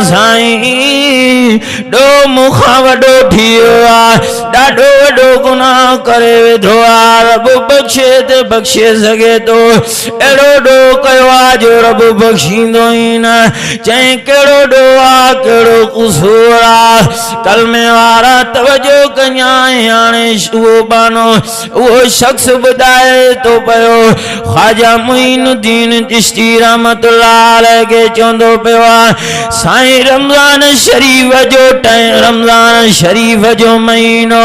Sai dough मुखा वडो थियो डाडो वडो गुनाह करे वेठो रब बख्शे ते बख्शे सके तो एड़ो डो कयो जो रब बख्शींदो ही न चई केड़ो डो केड़ो कसूर कलमे वारा तवजो कन्या हाणे वो बानो वो शख्स बुधाए तो पयो ख्वाजा मुईनुद्दीन चिश्ती रहमतुल्लाह अलैह के चोंदो पयो साईं रमजान शरीफ जो टाइम रमजान शरीफ जो महीनो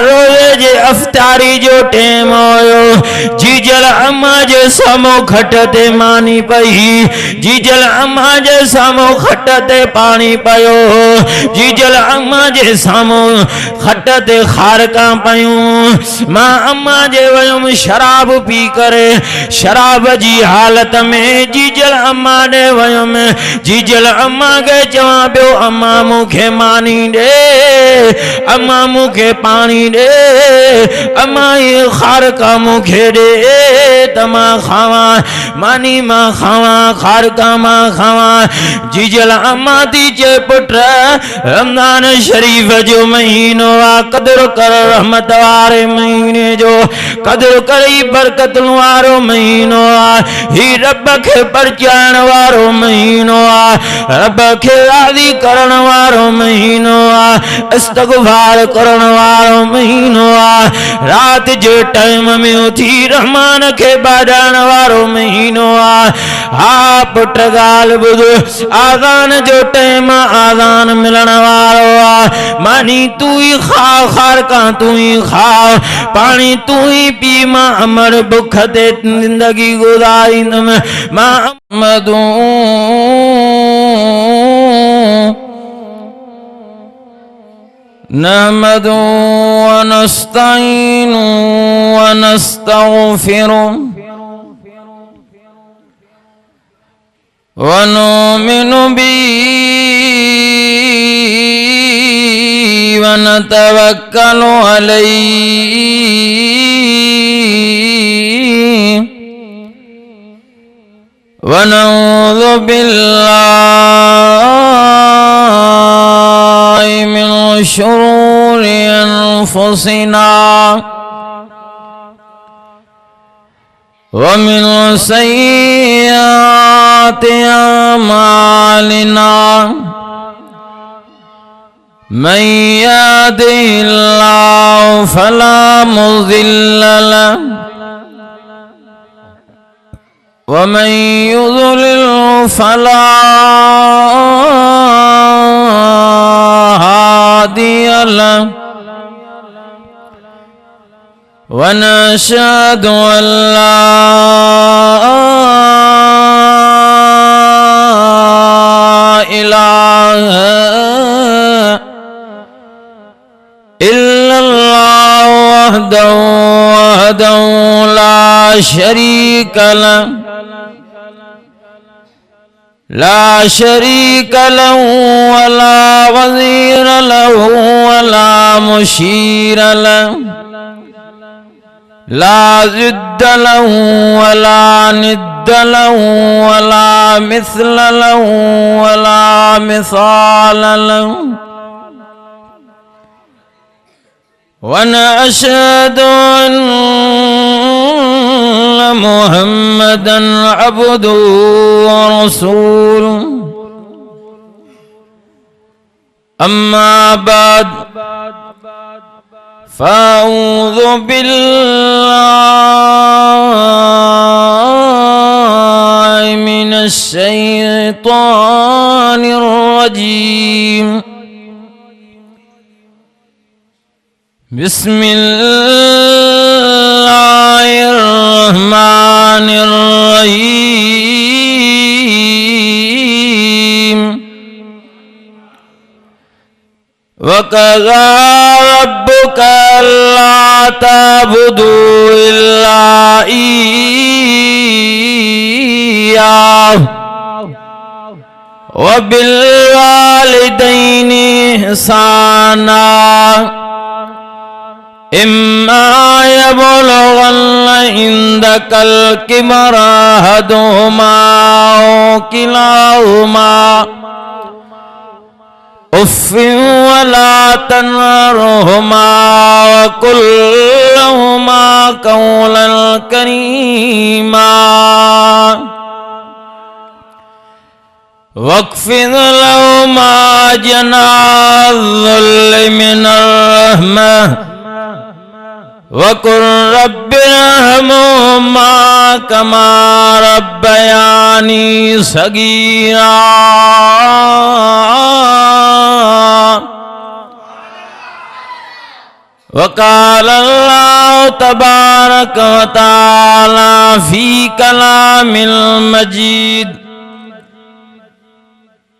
रोज़े जे अफ्तारी जो टाइम होयो जीजल अम्मा जे सामो खट ते मानी पई जीजल अम्मा जे सामो खट ते पानी पयो जीजल अम्मा जे सामो खट ते खारका पयूं मां अम्मा जे वयुम शराब पी करे शराब जी हालत में जीजल अम्मा ने वयुम जीजल अम्मा के चवा पियो अम्मा मुखे मानी दे अम्मा मुखे पानी दे अम्मा ये खारका मुखे दे तमा खावा मानी मां खावा खारका मां खावा जीजल अम्मा दी चे पुट रमजान शरीफ जो महीनो कदर कर रहमत वारे महीने जो कदर करी बरकत वारो महीनो ही रब के परचाण वारो महीनो रब के राज़ी करण वारो महीनो इस्तगफार करण वारो महीनो रात जे टाइम में उठी रहमान के बाडाण वारो महीनो हा पुट गाल बुध आज़ान जो टाइम आज़ान मिलण वारो मानी तू ही खा खारका तू ही खा पानी तू ही पी मां अमर भुख ते जिंदगी गुजारिंदम मां अहमदू नहमदू व नस्तईनु व नस्तगफिरु व नुमिनु बिही व नतवक्कलु अलैहि व नऊज़ु बिल्लाहि मिन शुरूरि अनफुसिना व मिन सय्यिआति अमालिना मन यहदिहिल्लाहु फला मुज़िल्ल लहु व मन युज़लिल्हु फला हादिय लहु व नशहदु अल्ला इलाहा इल्लल्लाहु वहदहु ला शरीक लहु वला वज़ीर लहु वला मुशीर लहु ला ज़िद्द लहु वला निद्द लहु वला मिस्ल लहु वला मिसाल लहु वनअशहदु अन्ना मुहम्मदन अब्दुहु व रसूलुहु अम्मा बाद फ़अऊज़ु बिल्लाहि मिनश शैतानिर रजीम बिस्मिल्लाहिर्रहमानिर्रहीम वक़ज़ा रब्बुका अल्ला ताबुदू इल्ला इय्याहु व बिल वालिदैनि इहसाना इम्मा यबलुगन्न इंदकल किबरा अहदुहुमा औ किलाहुमा उफ़ वला तनहरहुमा वकुल लहुमा कौलन करीमा वख्फ़िद लहुमा जनाह-अज़-ज़ुल्लि मिनर-रहमह वकुल रब्बिरहमुहुमा कमा रब्बयानी सगीरा। वक़ाल अल्लाहु तबारक व तआला फ़ी कलामिल मजीद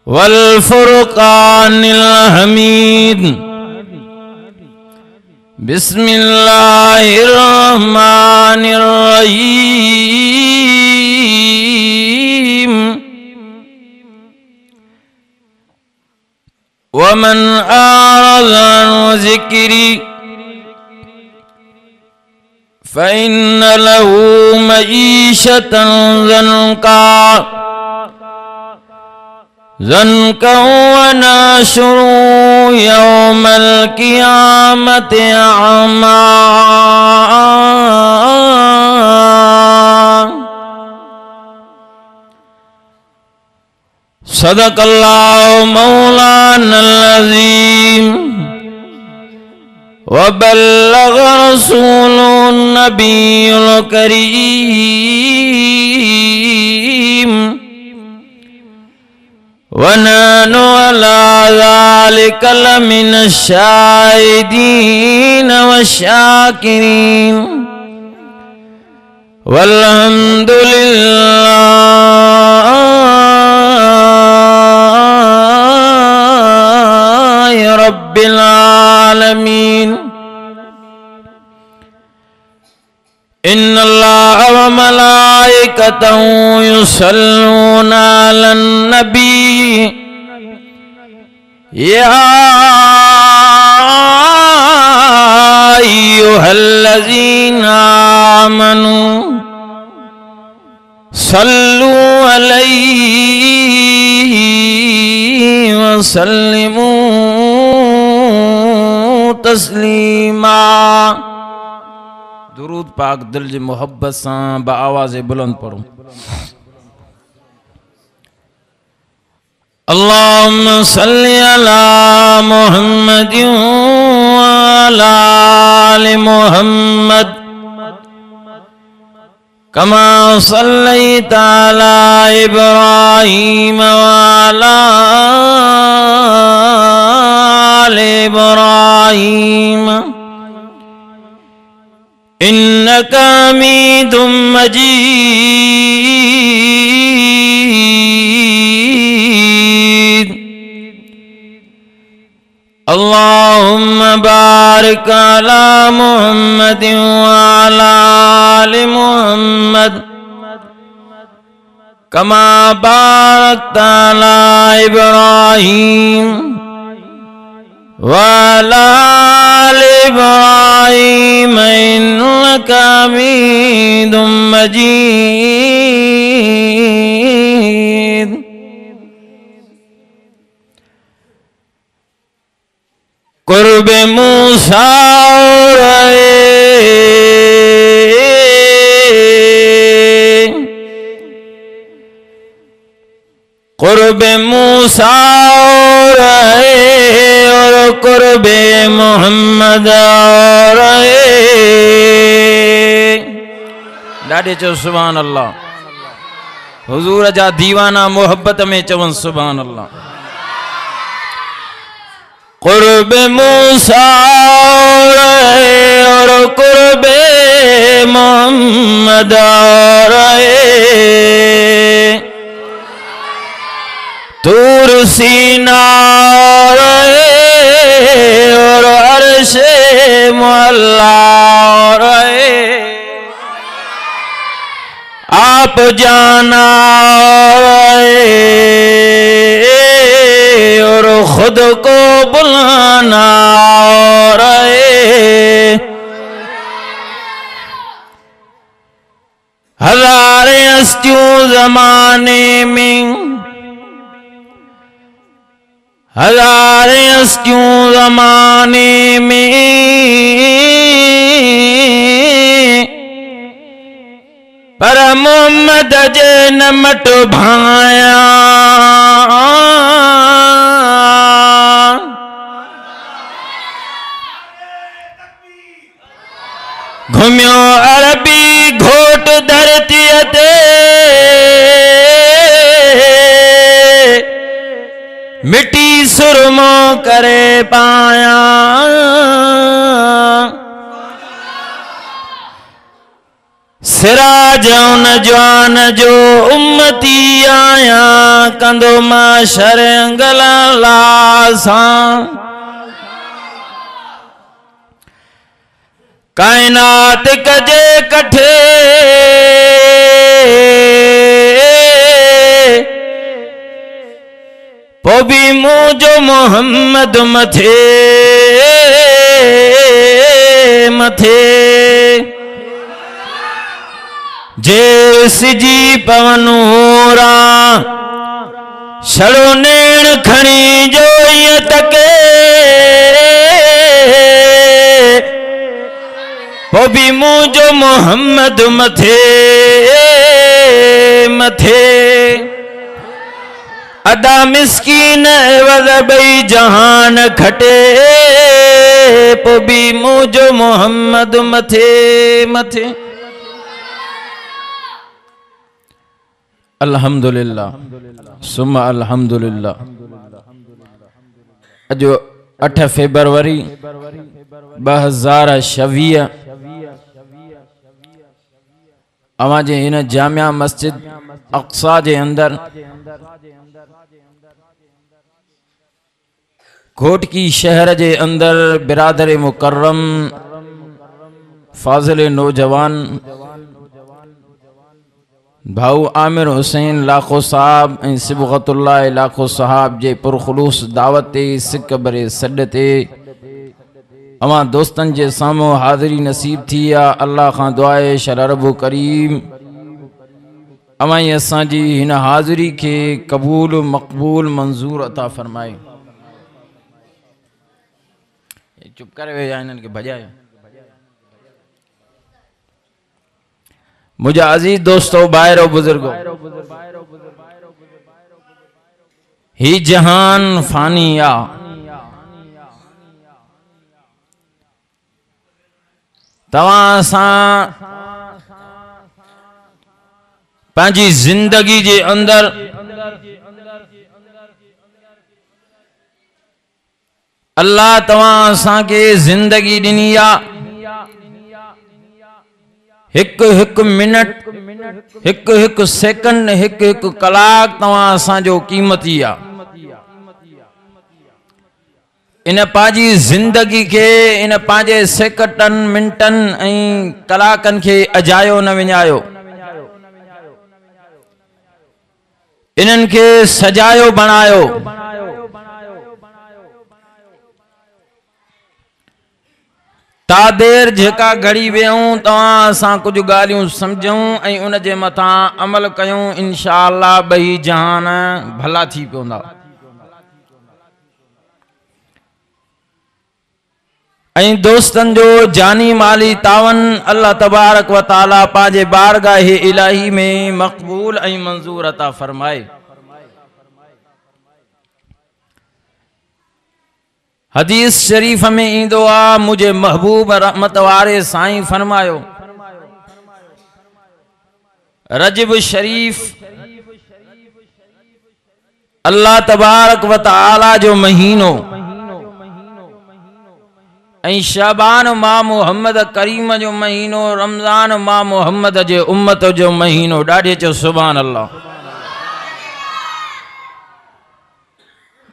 वल फ़ुरक़ानिल हमीद। बिस्मिल्लाहिर्रहमानिर्रहीम। वमन आरज़ अन ज़िक्री फ़इन्न लहू मईशतन ज़न्का वनहशुरुहु यौमल क़ियामति अअमा। सदक़ल्लाहु मौलानल अज़ीम व बल्लग़ रसूलुन नबियुल करीम व नहनु अला ज़ालिका लमिनश शाहिदीन व शाकिरीन वल्हम्दुलिल्लाहि रब्बिल आलमीन। इन्नल्लाह व मलाइकतहु युसल्लूना अलन नबी या अय्युहल्लज़ीना आमनू सल्लू अलैहि व सल्लिमू तस्लीमा। दुरूद पाक दिल जी मोहब्बत से बआवाज़ बुलंद पढ़ो। अल्लाहुम्मा सल्लि अला मुहम्मद व अला आलि मुहम्मद कमा सल्लैता अला इब्राहीम व अला आलि इब्राहीम इन्नका हमीदुम मजीद। अल्लाहुम्मा बारिक अला मुहम्मद व अला आलि मुहम्मद कमा बारकता अला इब्राहीम व अला आलि इब्राहीम इन्नका हमीदुम मजीद। कुर्ब मूसा कुर्ब मूसा और कुर्ब मोहम्मद ॾाढे चओ सुभान अल्लाह। हुजूर जा दीवाना मोहब्बत में चवन सुभान अल्लाह। कुर्ब मूसा और कुर्ब मोहम्मद तूर सीना और अर्श मुअल्ला आप जाना और खुद को बुलाना हज़ारे हस्तियों जमाने में हजारे हस्तियों जमाने में पर मोहम्मद जे न मट भाया घुम्यो अरबी घोट धरती ते मिट्टी सुरमो करे पाया सिराज उन जवान जो उम्मती आया कंदो माशर अंगला लासा कायनात कजे कठे पो भी मुझो मोहम्मद मथे मथे जे सिजी पवनूरा छड़ो नेण खणी जो ये तके पो भी मुझो मोहम्मद मथे मथे अदा मिस्कीन एवज बई जहान खटे पो भी मुझो मोहम्मद मथे मथे। अल्हम्दुलिल्लाह सुम्मा अल्हम्दुलिल्लाह। अजो 8 फेब्रुआरी 2026 अवां जे इन जामिया मस्जिद अक्सा जे अंदर घोटकी शहर जे अंदर बिरादर मुकर्रम फाजिल नौजवान भाऊ आमिर हुसैन लाखो साहब ऐं सिबगतुल्लाह लाखो साहब जे पुरखुलूस दावत ते सिक बरे सॾ ते अवां दोस्तन जे साम्हूं हाज़िरी नसीब थी आहे। अल्लाह खां दुआ आहे शररबु करीम अवां ई असांजी हिन हाज़िरी खे क़बूल मक़बूल मंज़ूर अता फरमाए। चुप करे वे इन्हनि खे भॼायो। मुझे अजीज दोस्तों भाइरो बुजुर्गो ही जहान फानी आ तवां सां पंहिंजी जिंदगी जे अंदर अल्लाह तवां असांखे जिंदगी ॾिनी आहे। हिकु हिकु मिनट हिकु हिकु सेकंड हिकु हिकु कलाक तवां असांजो क़ीमती आहे। इन पंहिंजी जिंदगी खे इन पंहिंजे सेकंडनि मिंटनि ऐं कलाकनि खे अजायो न विञायो, इन्हनि खे सजायो बणायो। ता देर जेका घड़ी वेहूं तव्हां असां कुछ ॻाल्हियूं सम्झूं ऐं उन जे मथां अमल कयूं, इंशाअल्लाह ॿई जहान भला थी पवंदा। ऐं दोस्तन जो जानी माली तावन अल्लाह तबारक व ताला पंहिंजे बारगाह इलाही में मक़बूल ऐं मंज़ूर अता फरमाए। हदीस शरीफ में इंदो आ, मुझे महबूब रहमत वारे साईं फरमायो, रजब शरीफ अल्लाह तबारक व ताला जो महीनो ऐं शाबान मां मोहम्मद करीम जो महीनो, रमज़ान मां मोहम्मद जे उम्मत जो महीनो। ॾाढे चो सुभान अल्लाह।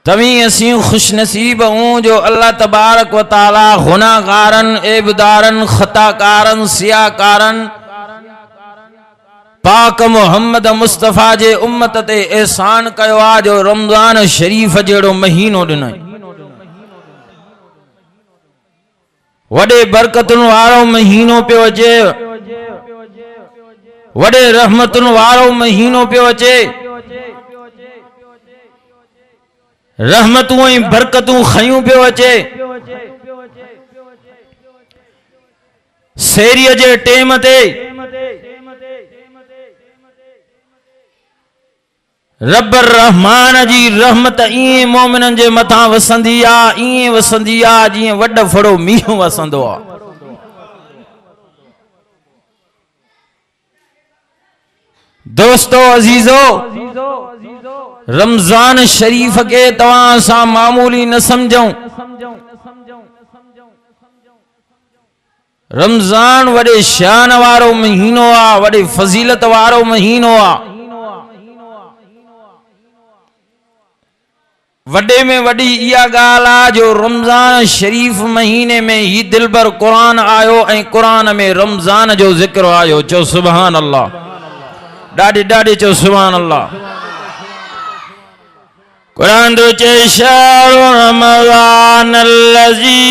तभी असी खुश नसीब हूँ जो अल्लाह तबारक व ताला गुनाहगारन, एबदारन, खताकारन, सियाकारन पाक मोहम्मद मुस्तफ़ा जे उम्मत ते एहसान कयो आ जो रमज़ान शरीफ जहिड़ो महीनो ॾिनई। वॾे बरकतुनि वारो महीनो पियो अचे, वॾे रहमतुनि वारो महीनो पियो अचे। रहमतूं ऐं बरकतूं खयूं पियो अचे। सेरीअ जे टेम ते रब रहमान जी रहमत ईअं मोमिननि जे मथां वसंदी आहे, ईअं वसंदी आहे जीअं वॾ फड़ो मींहुं वसंदो आहे। दोस्तो अजीजो, रमजान शरीफ के तवां सां मामूली न समझूं। रमजान वडे शान वारो महीनो आ, वडे फजीलत वारो महीनो आ। वडे में वडी इया गाल आ जो रमजान शरीफ महीने में ही दिलबर कुरान आयो ऐं कुरान में रमजान जो जिक्र आयो। चो सुभान अल्लाह, डाडी डाडी चो सुभान अल्लाह। कुरान तो चे शहरु रमजान अल्लज़ी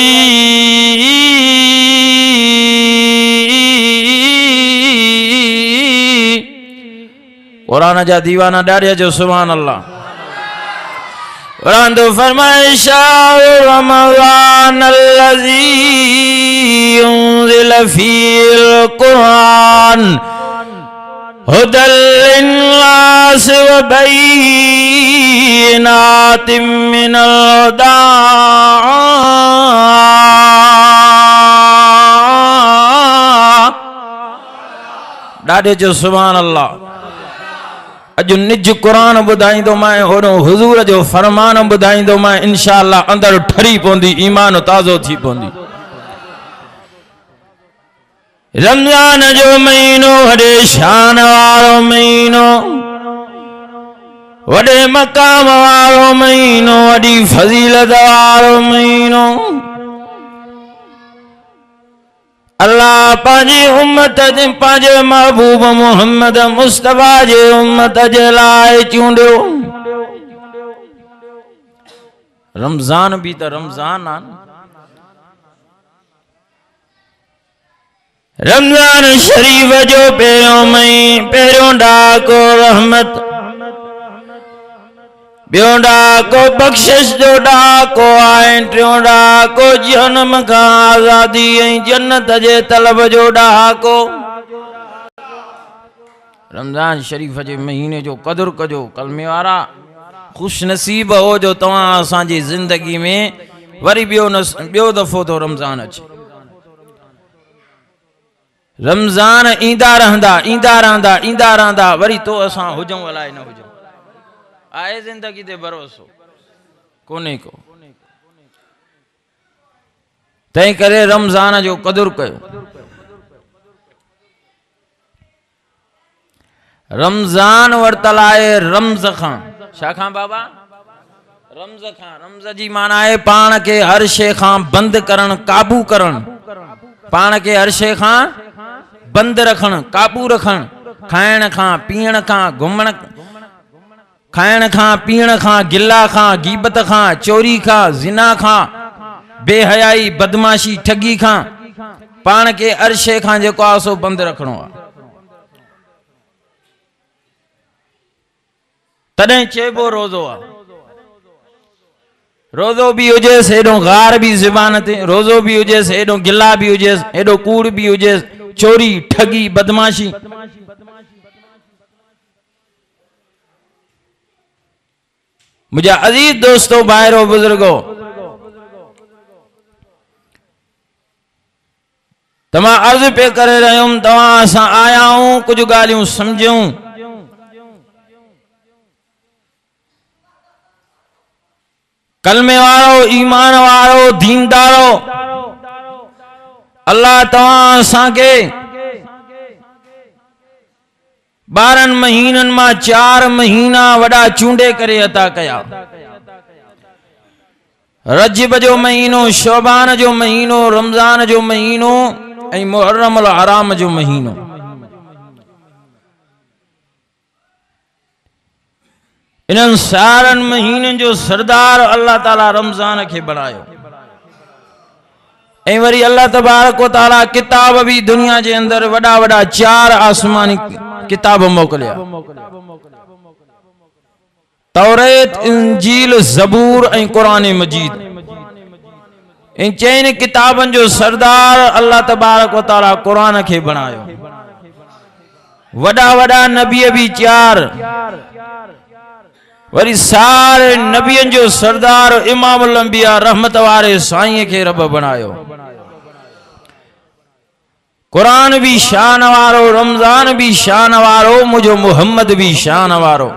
कुरान जा दीवाना डाडी जो सुभान अल्लाह। कुरान तो फरमाए शहरु रमजान अल्लज़ी उन्ज़िल फ़ीहिल कुरान हुदल लिन्नास व बय्यिनातिम मिनल हुदा डाडे जो सुभान अल्लाह। अज निज कुरान बुधाइंदो मैं, होड़ो हुजूर जो फरमान बुधाइंदो मैं, इंशाअल्लाह अंदर ठरी पोंदी, ईमान ताज़ो थी पोंदी। रमजान जो महीनो वडे शान वारो महीनो, वडे मकाम वारो महीनो, वडी फजीलत वारो महीनो। अल्लाह पांजी उम्मत जे पांजे महबूब मोहम्मद मुस्तफा जे उम्मत जे लाए चूंडियो। रमजान भी तो रमजान आ। रमजान शरीफ जो पहिरियों डाको रहमत, ॿियों डाको बख़्शिश जो डाको आहे, टियों डाको जहन्नम खां आज़ादी ऐं जन्नत जे तलब जो डाको। रमजान शरीफ जे महीने जो कदुर कजो। कलमे वारा खुश नसीब हो जो तव्हां असांजी ज़िंदगी में वरी ॿियो दफ़ो तो रमजान अचे। रमजान ईंदा रहंदा, ईंदा रहंदा, ईंदा रहंदा, वरी तो असां हुजूं अलाए न हुजूं। आए जिंदगी ते भरोसो कोने को। तंहिं करे रमजान जो कदुर कयो। रमजान वरतल आहे रमज़ खां। छा खां बाबा? रमज़ खां। रमज़ जी माना आहे पाण खे हर शइ खां बंदि करण, काबू करण। पाण खे हर शइ खां बंद रखण, काबू रखण। खाइण खां, पीअण खां, घुमण, खाइण खां, पीअण खां, गिला खां, गीबत खां, चोरी खां, ज़िना खां, बेहयाई, बदमाशी, ठगी खां। पाण खे हर शइ खां जेको आहे सो बंद रखणो आहे। तॾहिं चइबो रोज़ो आहे। रोज़ो भी हुजेसि हेॾो गार भी ज़ुबान ते, रोज़ो भी हुजेसि हेॾो गिला भी हुजेसि, हेॾो कूड़ भी हुजेसि, चोरी, ठगी, बदमाशी। मुझे अजीज दोस्तों, भाइरो, बुजुर्गो, तमां अर्ज पे करे रहियुमि, तव्हां असां आया आहियूं कुछ ॻाल्हियूं समझूं। कलमे वारो, ईमान वारो, दीनदारो, अल्लाह तव्हां असांखे 12 महीननि मां 4 महीना वॾा चूंडे करे अता कया। रजब जो महीनो, शोबान जो महीनो, रमजान जो महीनो ऐं मुहर्रम अल हराम जो महीनो। इन्हनि सारनि महीननि जो सरदार अल्लाह ताला रमजान खे बणायो। ऐं वरी अल्लाह तबारक व ताला किताब भी दुनिया जे अंदर वॾा वॾा 4 आसमानी किताब मोकिलिया। तौरेत, इंजील, ज़बूर ऐं क़ुरान मजीद। इन चइन किताबन जो सरदार अल्लाह तबारक व तआला क़ुरान के बनायो। वडा वडा नबी भी 4, वरी सारे नबियन जो सरदार इमामुल अंबिया रहमत वारे साईं के रब बनायो। कुरान भी शान वारो, रमजान भी शान वारो, मुझो मुहम्मद भी शान वारो।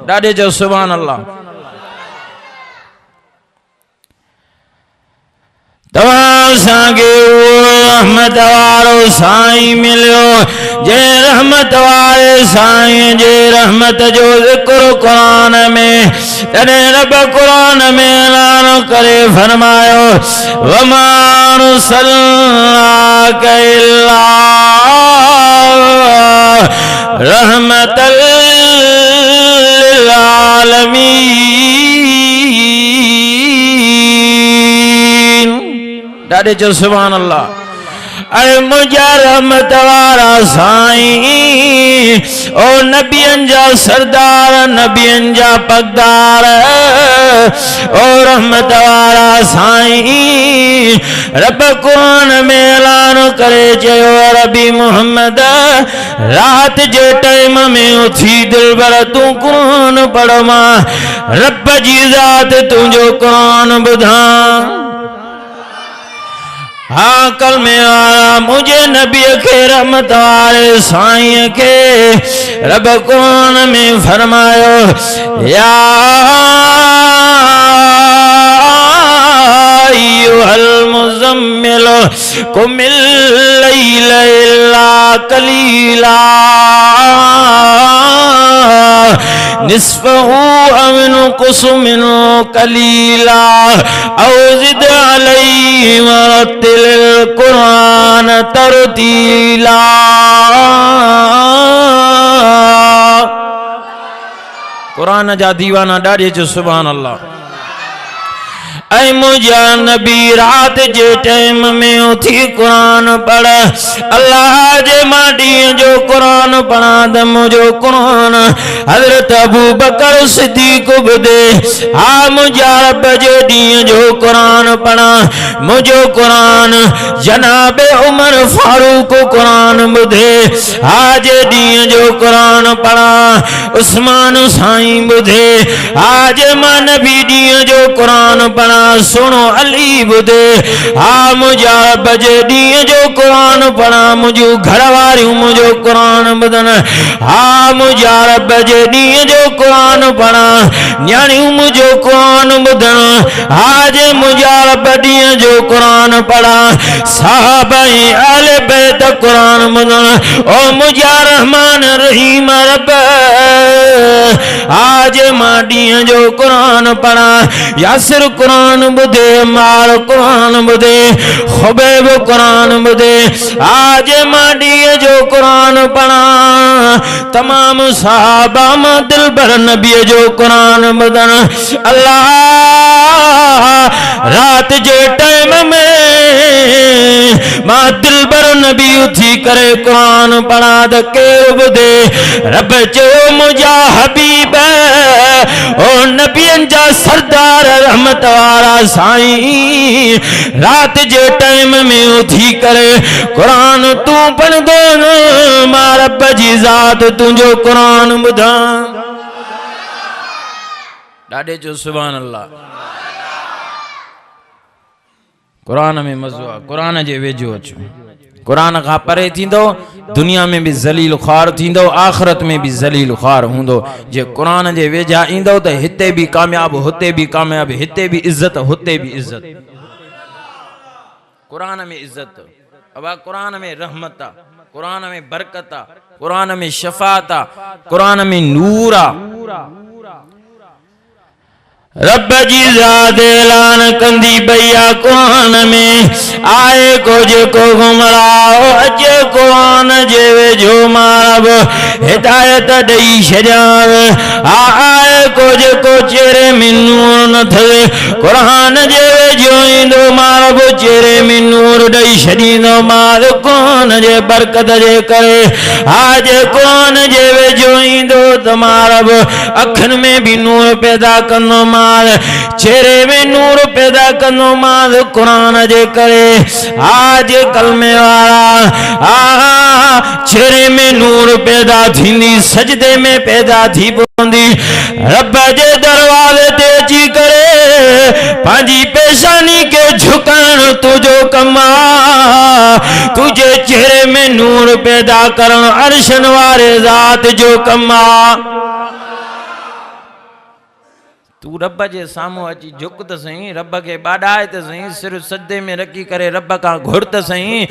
डाडे जो सुभान अल्लाह। तमाम सांगे रहमत वारो साईं मिलियो, जे रहमत वारे साईं जे रहमत जो जिक्र कुरान में। तने रब कुरान में ऐलान करे फरमायो, वमा रुसलनाका इल्ला रहमतल लिल आलमीन। डाडे जो सुभान अल्लाह। अरे मुझा रहमत वारा साईं, ओ नबियन जा सरदार, नबियन जा पगदार, ओ रहमत वारा साईं। रब कुरान में ऐलान करे चयो, रबी मुहम्मद रात जे टाइम में उथी दिलबर तू कुरान पढ़, मां रब जी ज़ात तुझो कुरान बुधा। हाँ कल में आया मुझे नबी के रहमत वाले साईं के रब कुरान में फरमायो, या अय्युहल मुज़म्मिल कुमिल लैल इल्ला कलीला निस्फहु अव इनकुस मिन्हु कलीला औ ज़िद अलैहि वरत्तिल कुरान तरतीला। कुरान जा दीवाना डाढ़े जो सुभान अल्लाह। ऐ मुझा नबी रात जे टाइम में उथी कुरान पढ़। अल्लाह जे माडी जो कुरान पढ़ा त मुझो कुरान हजरत अबू बकर सिद्दीक बुधे। हा मुझा रब जे ॾींहं जो कुरान पढ़ा, मुझो कुरान जनाब उमर फारूक कुरान बुधे। हा जे ॾींहं जो कुरान पढ़ा उस्मान साईं बुधे। हा जे मां नबी ॾींहं जो कुरान पढ़ा सुनो अली बुधे। हा मुझा बजे ॾींहं जो कुरान पढ़ा, मुझो घर वारियूं मुझो कुरान ॿुधन। हा मुझा बजे ॾींहं जो कुरान पढ़ा, न्याणियूं मुझो कुरान ॿुधन। हा जे मुझा ॾींहं जो कुरान पढ़ा, साहबा ऐं आले बैत कुरान ॿुधन। ओ मुझा रहमान रहीम रब, आज मां ॾींहं जो कुरान पढ़ा, यासिर कुरान बुधे, मार कुरान बुधे, खुबैब कुरान बुधे। आज मां ॾींहं जो कुरान पढ़ा, तमाम साहबा मां दिलबर नबी जो कुरान बुधन। अल्लाह रात जे टाइम में मां दिलबर नबी उथी करे कुरान पढ़ा त केर बुधे। रब चयो मुझा हबीब ओ नबियन जा सरदार रहमत वारा साईं, रात जे टाइम में उथी करे कुरान तू पढ़ंदो न, मां रब जी ज़ात तुंहिंजो कुरान ॿुधां। ॾाढे जो सुभान अल्लाह। कुरान में मज़ो आहे, कुरान जे वेझो अचो। कुरान का परे थींदो, दुनिया में भी ज़लील ख़्वार थींदो, आखिरत में भी ज़लील ख़्वार हूंदो। जे कुरान जे वेझा ईंदो त हिते भी कामयाब, हुते भी कामयाब, हिते भी इज्जत, हुते भी इज्जत। कुरान में इज्जत, अब कुरान में रहमत, कुरान में बरकत, कुरान में शफात, कुरान में नूर। रब जी ज़ात ऐलान कंदी भैया कुरान में आए को जेको गुमराह अचे कुरान जे वेझो मां रब हिदायत ॾेई छॾियां। आए को जेको चेहरे में नूर न थे कुरान जे जोईंदो मारब चेहरे में नूर दई छॾींदो मार कौन जे बरकत जे करे आज कौन जे जोईंदो त मारब अखन में भी नूर पैदा कंदो मार चेहरे में नूर पैदा कंदो मार कुरान जे करे आज कलमे वाला चेहरे में नूर पैदा थींदी सजदे में पैदा थी पवंदी रब जे दरवाजे ते अची करे पंहिंजी पेशानी के झुकाइण तुझो कमा तुझे चेहरे में नूर पैदा करण अर्शन वारे ज़ात जो कमा तू रब जे सामू अची झुक त सही रब के बाडाए त सही सिर सजदे में रखी करे रब का घुर त सही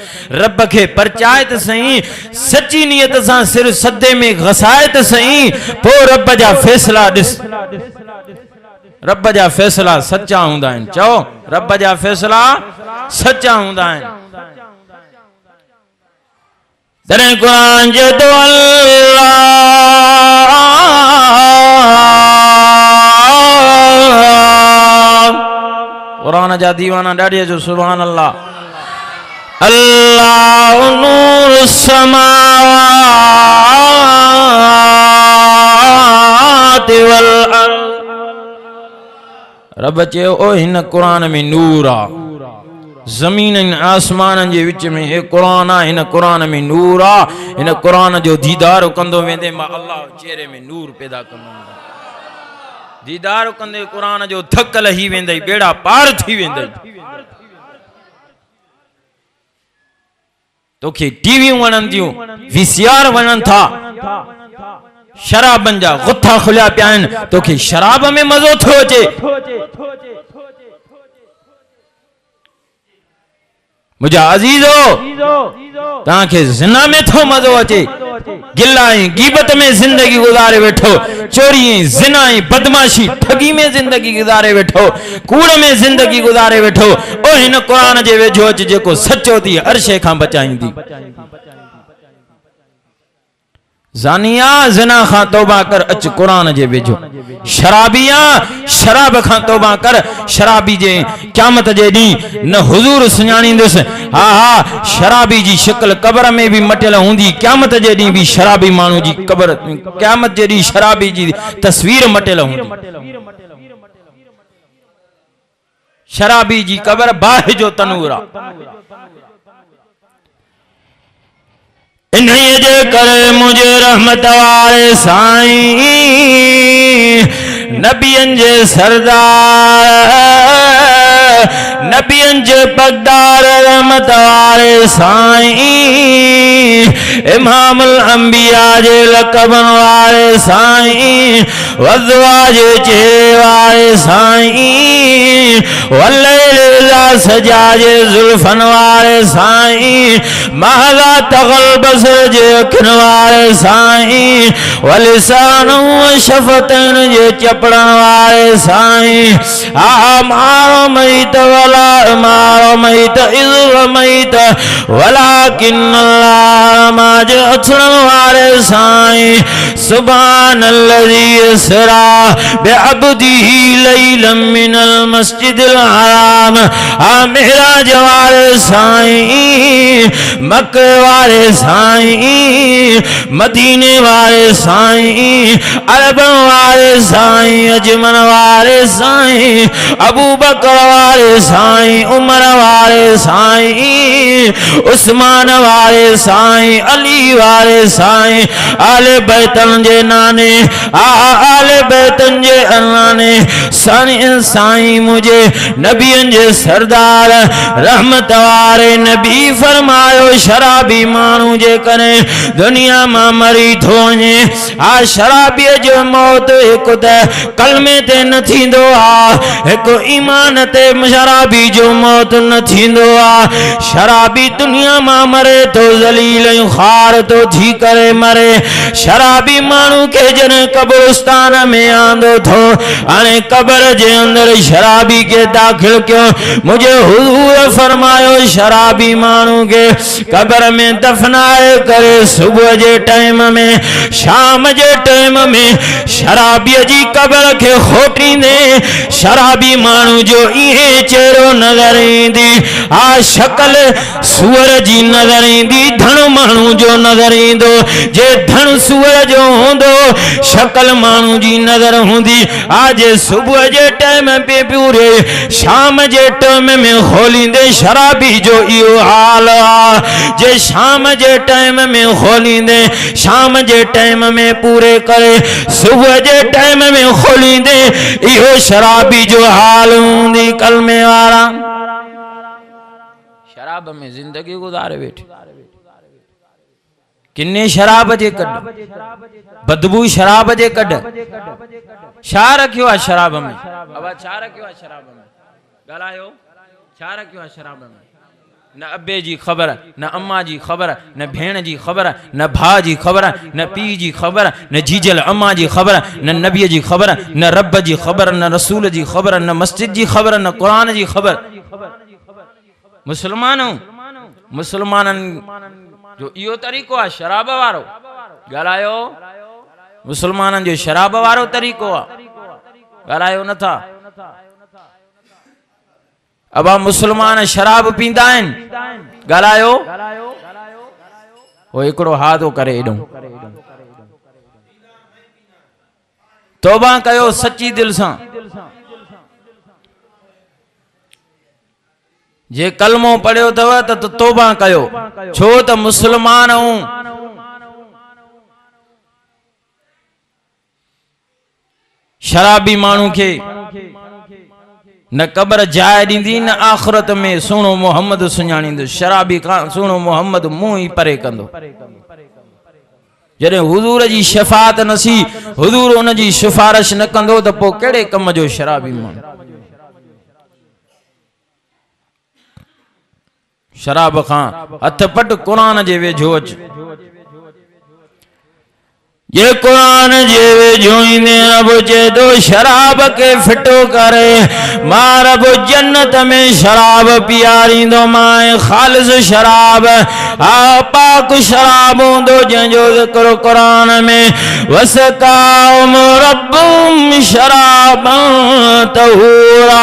रब के परचाए त सही सच्ची नियत सां सिर सजदे में घसाए त सही पो रब जा फैसला दिस रब जा फैसला सच्चा हुंदा आहिनि चओ रब जा फैसला सच्चा हुंदा आहिनि तॾहिं क़ुरान जे तो कुरान जा दीवाना ॾाढे जो सुभान अल्लाह अल्लाह नूर समावाति वल अर्द रब चयो ओ हिन कुरान में नूर आ जमीन आसमान जे विच में हे कुरान आ हिन कुरान में नूर आ हिन कुरान जो दीदार कंदो वेंदे मां अल्लाह चेहरे में नूर पैदा कंदो दीदार कंदे कुरान जो थक लही वेंदई बेड़ा पार थी वेंदई तोखे टीवी वणन थियूं वीसीआर वणन था शराबन जा गुथा खुलिया पिया आहिनि तोखे शराब में मज़ो थो अचे मुझा अजीजो ताके जिना में थो मज़ो अचे गिला गीबत में जिंदगी गुजारे बैठो चोरी जिना बदमाशी ठगी में जिंदगी गुजारे बैठो कूड़ में जिंदगी गुजारे बैठो ओ हिन कुरान जे वेझो अच जेको सच्चो थी अर्शे खां बचाईंदी जानिया जिना खां तौबा कर अच कुरान जे वेझो शराबिया शराब खां तौबा कर शराबी जे क़यामत जे दी न हुजूर सुञाणींदुस हा हा शराबी जी शक्ल कब्र में भी मटियल हुंदी क़यामत जे दी भी शराबी मानू जी कब्र क़यामत जे दी शराबी जी तस्वीर मटियल हुंदी शराबी जी कब्र बाह जो तनूर आ इन्हीं जे करे मुझे रहमत वारे साईं नबियन जे सरदार नबियन जे पगदार रहमत वारे साईं इमामुल अंबिया जे लक़बन वारे साईं वज़वा जे चेहरे वारे साईं वल्लैला सजा जे ज़ुल्फ़न वारे साईं महला तग़ल बसर जे अखिन वारे साईं वलिसान शफ़तन जे चपड़न वारे साईं आ मारो मईत वला मारो मईत इज़ मईत वलाकिन अल्लाह माज अथरन वारे साईं सुभानल्लज़ी इसरा बिअब्दिही लैलन मिनल मस्जिदिल हराम आ मेराज वारे साईं मक्के वारे साईं मदीने वारे साईं अरब वारे साईं अजमन वारे साईं अबू बकर वारे साईं उमर वारे साईं उस्मान वारे साईं अली वारे साईं आले बैतन जे नाने आले बैतन जे नाने साईं मुझे नबियन जे सरदार रहमत वारे नबी फरमायो शराबी मानू जे करे दुनिया मां मरी थो वञे आ शराबी जो मौत हिकु त कलमे ते न थींदो आ हिकु ईमान ते शराबी जो मौत न थींदो आ शराबी दुनिया मां मरे तो ज़लील ख़ार तो थी करे मरे शराबी मानू के जन कब्रिस्तान में आंदो थो हाणे कब्र जे अंदर शराबी के दाखिल क्यों मुझे हुजूर फरमायो शराबी मानू के कब्र में दफनाए करे सुबह जे टाइम में शाम जे टाइम में शराबी जी कब्र के खोटींदे शराबी मानू जो इहे चेहरो नजर ईंदी आ शक्ल सुअर जी नजर ईंदी धन मानू जो नजर ईंदो जे धन सुअर जो होंदो शक्ल मानू जी नजर होंदी आज सुबह जे टाइम पे पूरे शाम जे टाइम में खोलींदे शराबी जो इहो हाल आ जे शाम जे टाइम में खोलींदे शाम जे टाइम में पूरे करे सुबह जे टाइम में खोलींदे इहो शराबी जो हाल हूंदी कलमे वारा शराब में जिंदगी गुजारे बैठे किन्ने शराब जे कड बदबू शराब जे कड छा रखियो आ शराब में अब छा रखियो आ शराब में गलायो छा रखियो आ शराब में न अब्बे जी खबर न अम्मा जी खबर न भेण जी खबर न भा जी खबर न पी जी खबर न जीजल अम्मा जी खबर न नबी जी खबर न रब जी खबर न रसूल जी खबर न मस्जिद जी खबर न कुरान जी खबर मुसलमानों मुसलमानन जो इहो तरीक़ो आहे शराब वारो ॻाल्हायो मुसलमाननि जो शराब वारो तरीक़ो आहे ॻाल्हायो नथा अब मुसलमान शराब पींदा आहिनि ॻाल्हायो वो हिकिड़ो हा थो करे एॾो तौबा कयो सची दिल सां जे कलमो पढ़ियो अथव त तौबा कयो छो त मुसलमान शराबी माण्हू खे न कब्र जाए ॾींदी न आख़िरत में सुहिणो मोहम्मद सुञाणींदो शराबी खां सुहिणो मोहम्मद मुंहुं ई परे कंदो जॾहिं हुजूर जी शफ़ाअत नसी हुजूर उन जी सिफारिश न कंदो त पोइ कहिड़े कम जो शराबी माण्हू शराब खां हथ पट कुरान जे वेझो अच ये कुरान जे वेझो ईंदे अब चे तो शराब के फिटो करे मां रब जन्नत में शराब पियारींदो मां खालिस शराब आ पाक शराब हूंदो जंहिंजो ज़िक्र कुरान में वसकाउम रब्बुम शराब तहूरा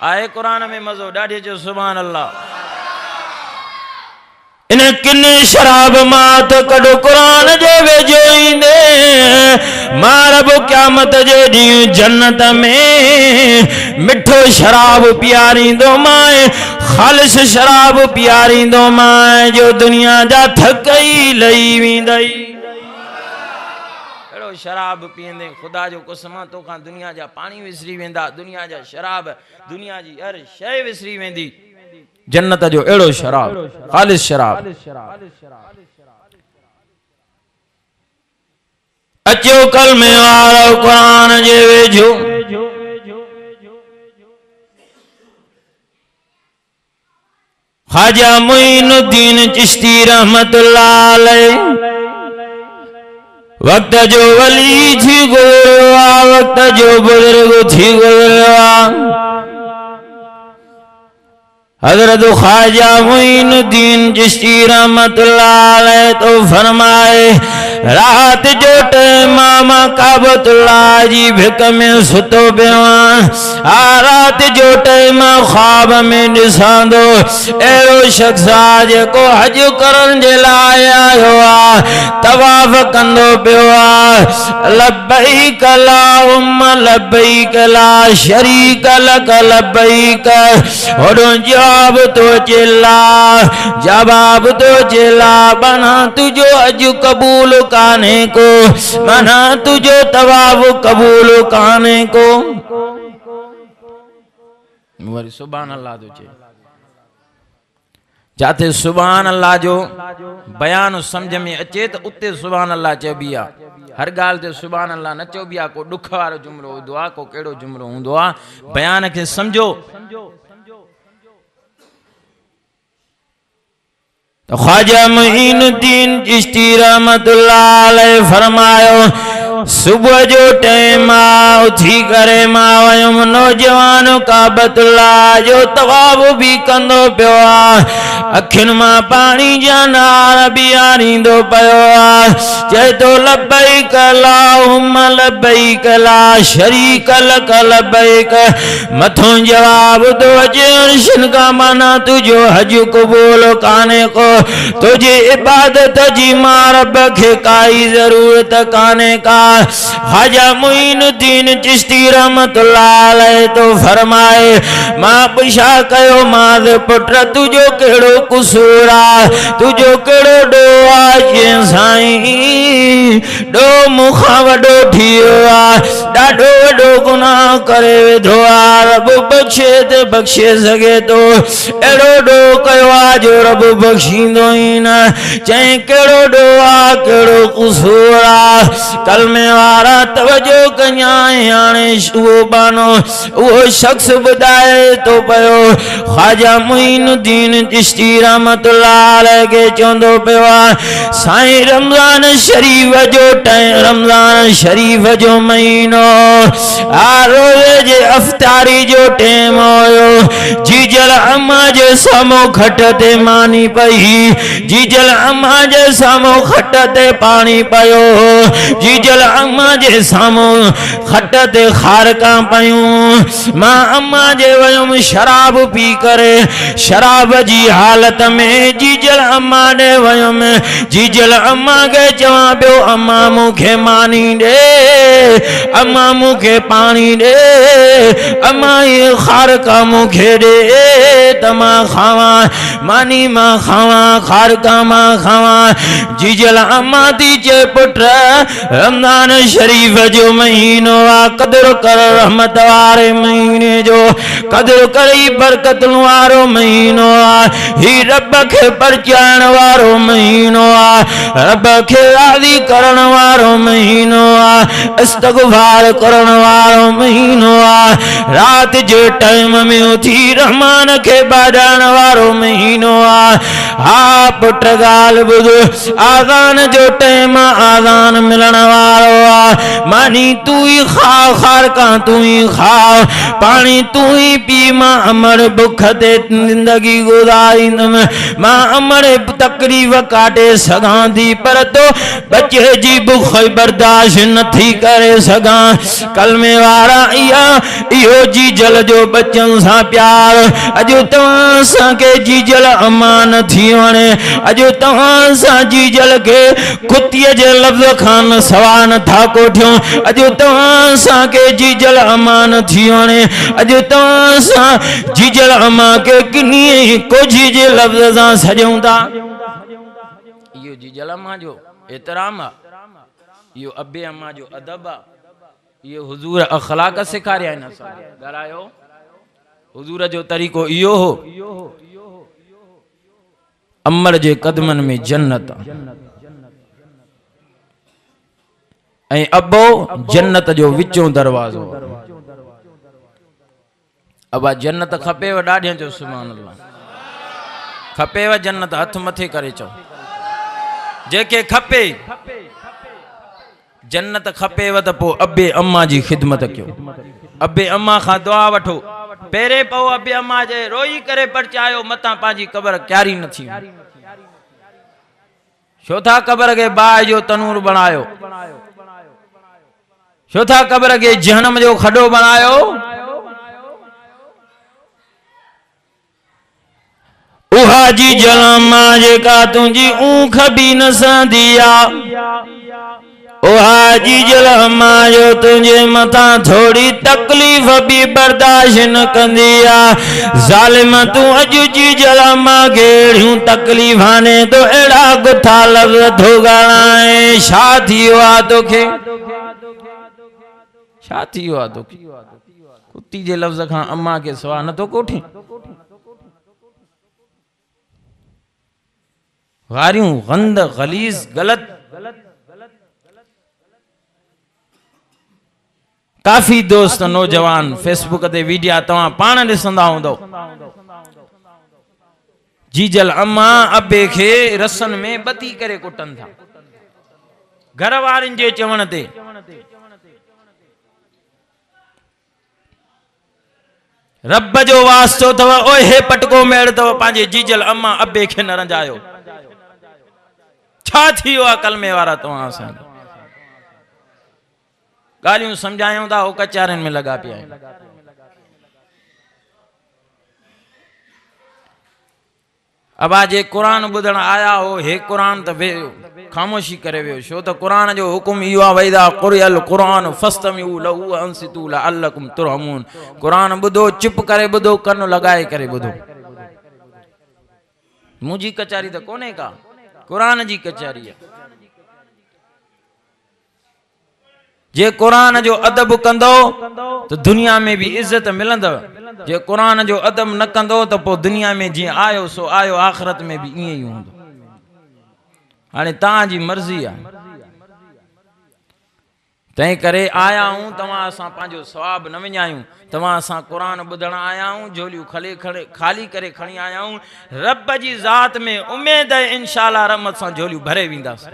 आए कुरान में मज़ो ॾाढे जो सुभान अल्लाह इन किन्ने शराब मात कॾो कुरान जे वेझो ईंदे मां रब क़यामत जे ॾींहुं जन्नत में मिठो शराब पियारींदो मां खालिस शराब पियारींदो मां जो दुनिया जा थक ई लही वेंदई शराब पींदे खुदा जो कसम तोखां दुनिया जा पानी विसरी वेंदा दुनिया जा शराब दुनिया जी हर शइ विसरी वेंदी जन्नत जो एड़ो शराब खालिस शराब अचो कलमे वारो कुरान जे वेझो ख्वाजा मुईनुद्दीन चिश्ती रहमतुल्लाह अलैह वक्त जो वली थी गुजरवा वक्त जो बुजुर्ग थी गुजरवा हजरत ख्वाजा मुईनुद्दीन चिश्ती रहमतुल्लाह अलैह तो फरमाए रात जो टाइम मां काबतुल्लाह जी भिक में सुतो पियो आ रात जो टाइम ख्वाब में ॾिसांदो अहिड़ो शख्स आहे जेको हज करण जे लाइ आयो आहे तवाफ़ कंदो पियो आहे लब्बैक अल्लाहुम्मा लब्बैक ला शरीक लक लब्बैक होॾो जवाब तो चिल्ला बना तुझो अज कबूल काने को मना तुझो तवाफ़ कबूल काने को वरी सुभान अल्लाह तो चे जाते सुभान अल्लाह जो बयान समझ में अचे तो उते सुभान अल्लाह चइबी आहे हर गाल ते सुभान अल्लाह न चइबी आहे को दुख वारो जुमलो हूंदो आहे को कहिड़ो जुमलो हूंदो आहे बयान खे समझो तो ख्वाजा मुईनुद्दीन चिश्ती रहमतुल्लाह अलैह फरमायो सुबह जो टाइम उथी करे मां वयम नौजवान काबतुल्ला जो तवाब भी कंदो पियो अखिन मां पानी जा नार भी आरींदो पियो चए तो लब्बैक अल्लाहुम्मा लब्बैक ला शरीक लक लब्बैक मथों जवाब तो अचे अर्शन का माना तुझो हज कबूल काने को तुझे इबादत जी मां रब खे काई जरूरत काने का ख्वाजा मुईनुद्दीन चिश्ती रहमतुल्लाह अलैह तो फरमाए मां पुछा कयो मां पुत्र तुझो केड़ो कसूर आ तुझो केड़ो डो आ साईं डो मुखा वडो थियो आ डाडो वडो गुनाह करे वेठो आ रब बख्शे ते बख्शे सके तो एड़ो डो कयो आ जो रब बख्शींदो ही न चई केड़ो डो आ केड़ो कसूर आ कलमे वारा तवजो कन्या हाणे वो बानो वो शख्स बुधाए तो पयो ख्वाजा मुईनुद्दीन चिश्ती रहमतुल्लाह अलैह के चोंदो पियो साईं रमजान शरीफ जो टाइम रमजान शरीफ जो महीनो आ रोज़े जे अफ्तारी जो टाइम होयो जीजल अम्मा जे सामो खट ते मानी पई जीजल अम्मा जे सामो खट ते पानी पयो जीजल अम्मा जे सामो खट ते खारका पयूं मां अम्मा जे वयम शराब पी करे शराब जी हालत में जीजल अम्मा ने वयम जीजल अम्मा के चवा पियो अम्मा मुखे मानी दे अम्मा मुखे पानी दे अम्मा ये खारका मुखे दे तमा खावा मानी मां खावा खारका मां खावा जीजल अम्मा दी चे पुत्र रमजान शरीफ जो महीनो आ कदर कर रहमत वारे महीने जो कदर करी बरकत वारो महीनो आ ही रब के परचाण वारो महीनो आ रब के राज़ी करण वारो महीनो आ इस्तगफार करण वारो महीनो आ रात जे टाइम में उठी रहमान के बाडाण वारो महीनो आ हा पुत्र गाल बुधो आज़ान जो टाइम आज़ान मिलण वारो आ मानी तू ही खा खारका तू ही खा पानी तू ही पी मां अमर बुख ते जिंदगी गुजारींदम मां अमर तकलीफ़ काटे सघां थी पर तो बच्चे जी बुख बर्दाश्त नथी करे सघां कलमे वारा इया इहो जी जल जो बच्चन सां प्यार अजो तव्हां सां के जी जल अम्मा नथी वणे अजो तव्हां सां जी जल के कुतीअ जे लफ्ज़ खान सवा नथा कोठियूं अजो तव्हां सां के जी जल अम्मा नथी वणे अजो तव्हां सां जी जल अम्मा के किन्ही कोझी जे लफ्ज़ सां सजूं था इहो जी जल अम्मा जो एतराम इहो अबे अम्मा जो अदब इहो हुजूर अखलाक सिखारिया आहिनि असां ॻाल्हायो हुजूर जो तरीक़ो इहो हो अमर जे कदमन में जन्नत ऐं अबो जन्नत जो विचों दरवाज़ो अबा जन्नत खपेव ॾाढियां जो सुभान अल्लाह खपेव जन्नत हथ मथे करे चओ जेके खपे जन्नत खपेव त पोइ अबे अम्मा जी खिदमत कयो अबे अम्मा खां दुआ वठो पहिरे पो अबे अम्मा जे रोई करे परचायो मता पंहिंजी कबर क्यारी न थी छो था कबर के बाहि जो तनूर बनायो छो था कबर के जहनम जो खडो बनायो उहा जी जलमा जेका तुंहिंजी ऊख बि न सहंदी आ उहा जी जलमा जो तुंहिंजे मथां थोड़ी तकलीफ़ भी बर्दाश्त न कंदी आ ज़ालिम तूं अॼु जी जलमा खे अहिड़ियूं तकलीफ़ां ने तो अहिड़ा गुथा लफ़्ज़ थो ॻाल्हाए छा थी वियो आहे तोखे छा थी वियो आहे तोखे कुती जे लफ़्ज़ खां अम्मा खे सवा नथो कोठे गारियूं गंद गलीज़ गलत काफ़ी दोस्त नौजवान फेसबुक ते वीडियो तव्हां पाण ॾिसंदा हूंदो जीजल अम्मा अबे खे रसन में बती करे कुटन था घर वारनि जे चवण ते रब जो वास्तो तव ओए हे पटको मेड़ तव पांजे जीजल अम्मा अब्बे खे न रंजायो छा थियो आ कलमे वारा तवा सा गालियों समझायूं था हो कचारन में लगा पिया अब आज एक कुरान बुधण आया हो हे कुरान तो खामोशी करे वियो छो तो कुरान जो हुकुम इहो आहे वइदा कुरियल कुरान फस्तमिउ लहू अंसितू लअल्लकुम तुरहमून कुरान बुधो चुप करे बुधो कन लगाए करे बुधो मुजी कचारी तो कोने का कुरान जी कचारी है जे कुरान जो अदब कंदो तो दुनिया में भी इज्जत मिलंदव जे कुरान जो अदब न कंदो तो पो दुनिया में जी आयो सो आयो आखिरत में भी इए ही होंदो हाने ता जी मर्जी है तई करे आया हूं तवा असा पांजो सवाब न विञायूं तवा असा कुरान बुधण आया हूं झोलियूं खाली करे खणी आया हूं रब जी जात में उम्मीद है इंशाअल्लाह रहमत सा झोलियूं भरे विंदास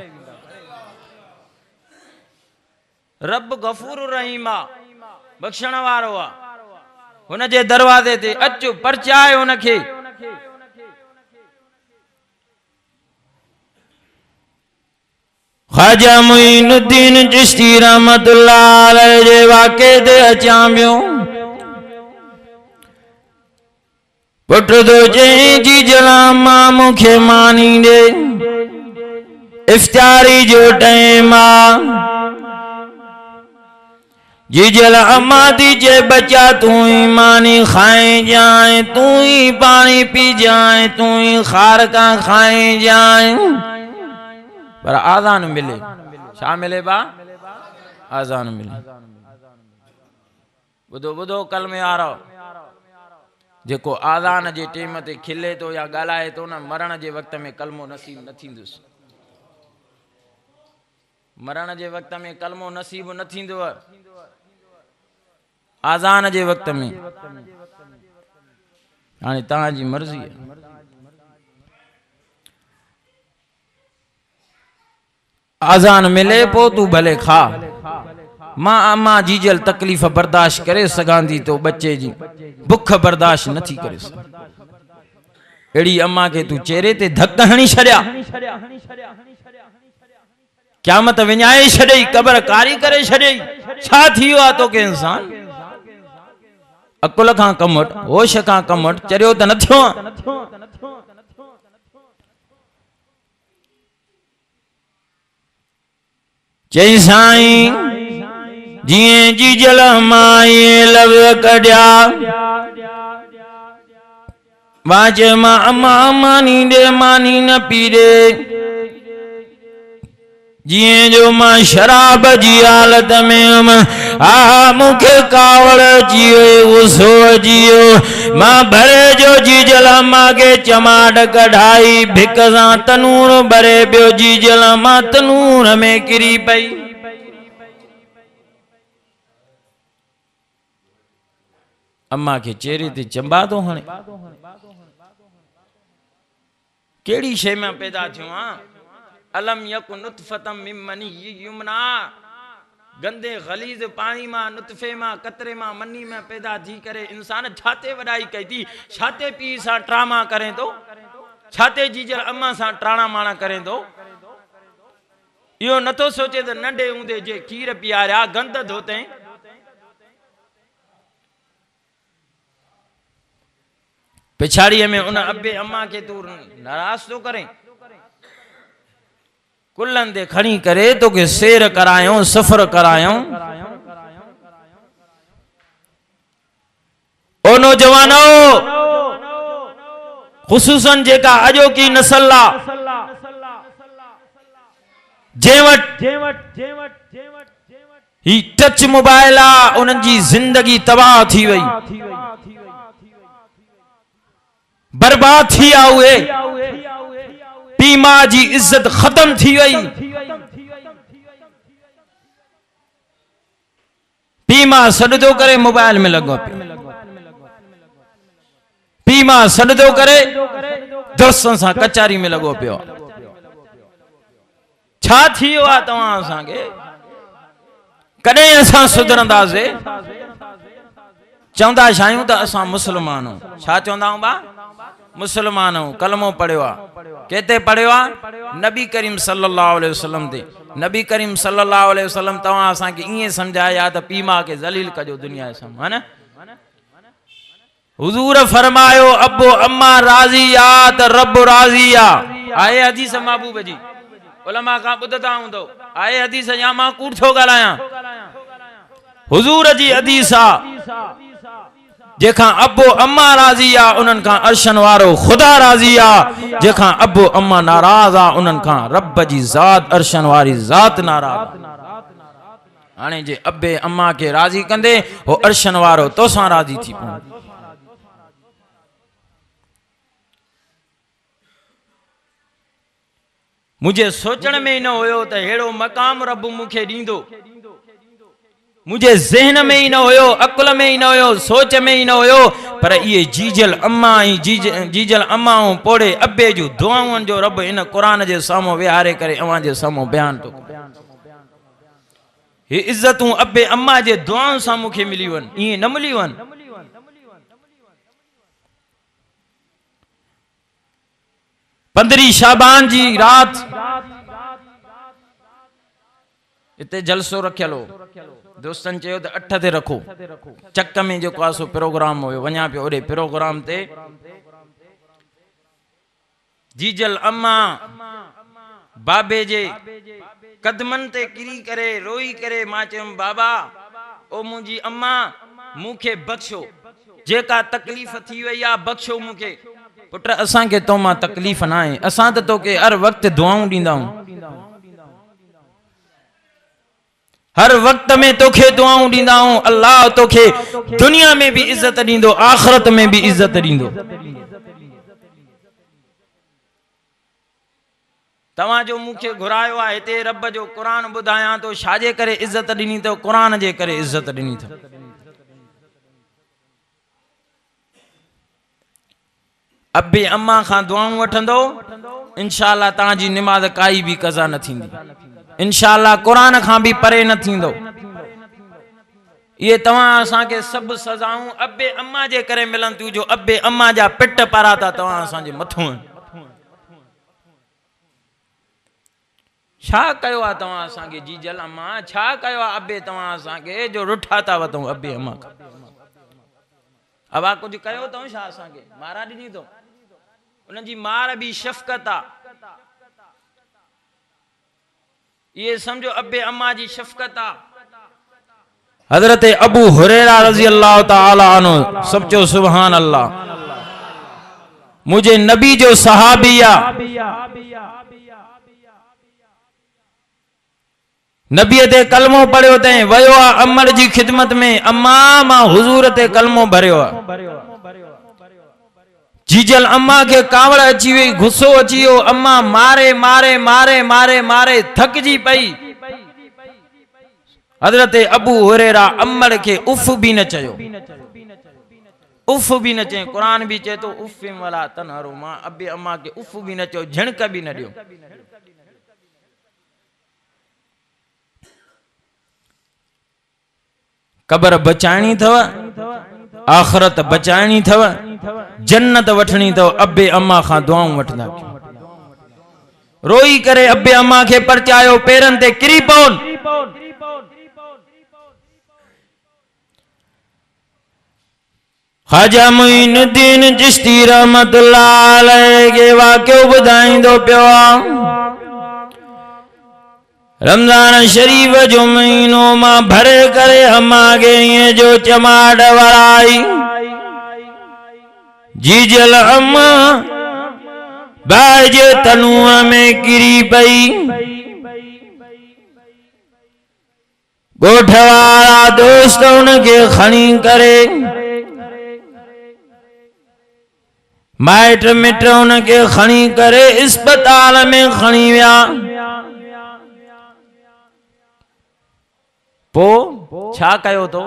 रब गफूर रहीम आ बख्शण वारो आ हुन जे दरवाजे ते अच परचाए हुन खे ख्वाजा मुइनुद्दीन चिश्ती रहमतुल्लाह अलैहि जे वाक़े ते अचां पियो पुट तो चई जी जलामा मूंखे मानी दे इफ्तारी जो टाइम आ जीजल अम्मा दीजे बच्चा तू ही मानी खाए जाए तू ही पानी पी जाए तू ही खार का खाए जाए पर आजान मिले शा मिले बा आजान मिले बुधो बुधो कल में आ रहा जेको आजान जे टेम ते खिले तो या गालाए तो ना मरण जे वक्त में कलमो नसीब न थींदुस मरण जे वक्त में कलमो नसीब न थींदो आजान जे वक्त में हाने ता जी मर्जी है आजान मिले पो तू भले खा मां अम्मा जीजल तकलीफ बर्दाश्त करे सगांदी तो बच्चे जी भुख बर्दाश्त नथी करे एड़ी अम्मा के तू चेहरे ते धक हणी छड़या क़यामत विञाए छड़ई कब्र कारी करे छड़ई छा थियो आ तो के इंसान अकुल खां कमट होश खां कमट चरियो त न थियो चई साईं जिए जीजल माए लफ्ज़ कढिया वाच मां अम्मा मानी दे मानी न पी दे जिए जो मां शराब जी हालत में आ मुखे कावड़ जियो गुस्सो जियो मां भरे जो जीजल अम्मा के चमाट कढ़ाई भिक सां तनूर भरे पियो जीजल अम्मा तनूर में किरी पई अम्मा के चेहरे ते चंबा तो हणे केड़ी शे में पैदा थियो आ अलम यकु नुतफतम मिन मनी युमना गंदे गलीज पानी मां नुतफे मां कतरे मां मनी में पैदा थी करे इंसान छाते वडाई कई थी छाते पी सा ट्रामा करे तो छाते जीजल अम्मा सा ट्राणा माणा करे तो यो न तो सोचे तो नंढे हूंदे जे खीर पियारिया गंद धोते पिछाड़ीअ में उन अब्बे अम्मा के तू नाराज तो करें कुल्लन दे खणी करे तो के सैर करायो सफर करायो ओ नौजवानो खुसूसन जेका अजो की नस्ल जेवट ही टच मोबाइल आ उन जी जिंदगी तबाह थी वई बर्बाद थी आ हुए पी मां जी इज्जत खत्म थी वई पी मां सॾदो करे मोबाइल में लगो पी मां सॾदो करे दोस्तन सां कचारी में लगो पियो छा थियो आ तव्हां असां के कॾहिं असां सुधरंदासीं? चवंदा छायूं त असां मुस्लमान आहियूं। छा चवंदा आहियूं बा? मुस्लमान आहियूं। कलमो पढ़ियो आहे। केते पढ़ियो आहे? नबी करीम सल्लल्लाहु अलैहि वसल्लम ते। नबी करीम सल्लल्लाहु अलैहि वसल्लम तव्हां असांखे ईअं सम्झाया त पीउ माउ खे ज़लील कजो दुनिया जे साम्हूं, है न? हुजूर फरमायो अबो अम्मा राज़ी आ त रब राज़ी आ। आहे हदीस महबूब जी, उलमा खां ॿुधंदा हूंदो। आहे हदीस या मां कूड़ थो ॻाल्हायां? हुजूर जी हदीस आ। जेखां अबो अम्मा राज़ी आ उन्हनि खां अर्शन वारो ख़ुदा राज़ी आ। जेखां अबो अम्मा नाराज़ आ उन्हनि खां रब जी ज़ात अर्शन वारी ज़ात नाराज़। हाणे जे अबे अम्मा खे राज़ी कंदे हो अर्शन वारो तोसां राज़ी थी पवंदो। मुझे सोचण में ही न हुयो त हेड़ो मक़ाम रब मूंखे ॾींदो। मुझे ज़हन में ही न हुयो, अकुल में ही न हुयो, सोच में ही न हुयो। पर ये जीजल अम्मा ऐं जीजल अम्माऊं पोड़े अबे जूं दुआउनि जो रब इन क़ुरान जे साम्हूं विहारे करे अवां जे साम्हूं बयान थो करे। हे इज़तूं अबे अम्मा जे दुआउनि सां मूंखे मिलियूं आहिनि, ईअं न मिलियूं आहिनि। पंद्रहीं शाबान जी रात इते जलसो रखियल हो। दोस्तनि चयो त 8 ते रखो। चक में जेको आहे सो प्रोग्राम हुयो, वञा पियो ओॾे प्रोग्राम ते। जीजल अम्मा बाबे जे कदमनि ते किरी करे रोई करे मां चयुमि बाबा ओ मुंहिंजी अम्मा मूंखे बख़्शो, जेका तकलीफ़ थी वई आहे बख़्शो मूंखे। पुट असांखे तो मां तकलीफ़ न आहे, असां त तोखे हर वक़्तु दुआऊं ॾींदा आहियूं। हर वक्त में तोखे दुआऊं ॾींदा आहियूं। अल्लाह तोखे दुनिया में भी इज्जत ॾींदो, आखिरत में भी इज्जत ॾींदो। तव्हां जो मूंखे घुरायो आहे हिते रब जो क़ुरान ॿुधायां तो, छाजे करे इज्जत ॾिनी तो? क़ुरान जे करे इज्जत ॾिनी तो। अबे अम्मा खां दुआऊं वठंदो, इंशाअल्लाह तव्हांजी निमाज़ काई भी कज़ा न थींदी। इंशाअल्लाह क़ुरान खां भी परे न थींदो। ये तव्हां असांखे सभु सज़ाऊं अबे अम्मा जे करे मिलन थियूं, जो अबे अम्मा जा पिट पराता तव्हां असांजे मथों आहिनि। छा कयो आहे तव्हां असांखे जीजल अम्मा? छा कयो आहे अबे तव्हां असांखे जो रुठा था वठूं अबे अम्मा खां? अवा कुछ कयो अथऊं छा असांखे? मारा ॾिनी अथऊं? उन्हनि जी मार भी शफ़क़त आहे। ये समझो अबे अम्मा जी शफ़क़त आहे। हज़रत अबू हुरैरा रज़ी अल्लाह ताला अन्हु सब चो सुभान अल्लाह। मुझे नबी जो सहाबिया नबी ते कलमो पढ़ियो तैं वयो आ अमर जी खिदमत में। अम्मा मां हुजूर ते कलमो भरियो आ। जीजल अम्मा के कावड़ अची वई, गुस्सो अची वियो। अम्मा मारे मारे मारे मारे मारे थकजी पई। हज़रत अबू हुरैरा अमर के उफ भी न चयो, उफ भी न चयो। कुरान भी चए तो उफ वला तनहरो, मां अबे अम्मा के उफ भी न चयो, झिणक भी न दियो। कबर बचाइणी थव, आखिरत बचाइणी थव, जन्नत वठणी थव, अबे अम्मा खां दुआऊं वठंदा। रोई करे अबे अम्मा के परचायो, पेरन ते किरी पवन। ख्वाजा मुईनुद्दीन चिश्ती रहमतुल्लाह अलैह के वाक़ियो ॿुधाईंदो पियो आहे। रमज़ान शरीफ जो महीनो मां भरे करे अम्मा के ये जो चमाड़ वराई। जीजल अम्मा बाज तनुआ में किरी पई। गोठ वारा दोस्त उनके खणी करे, माइट मिट उनके खणी करे अस्पताल में खणी विया। पो छा कयो तो?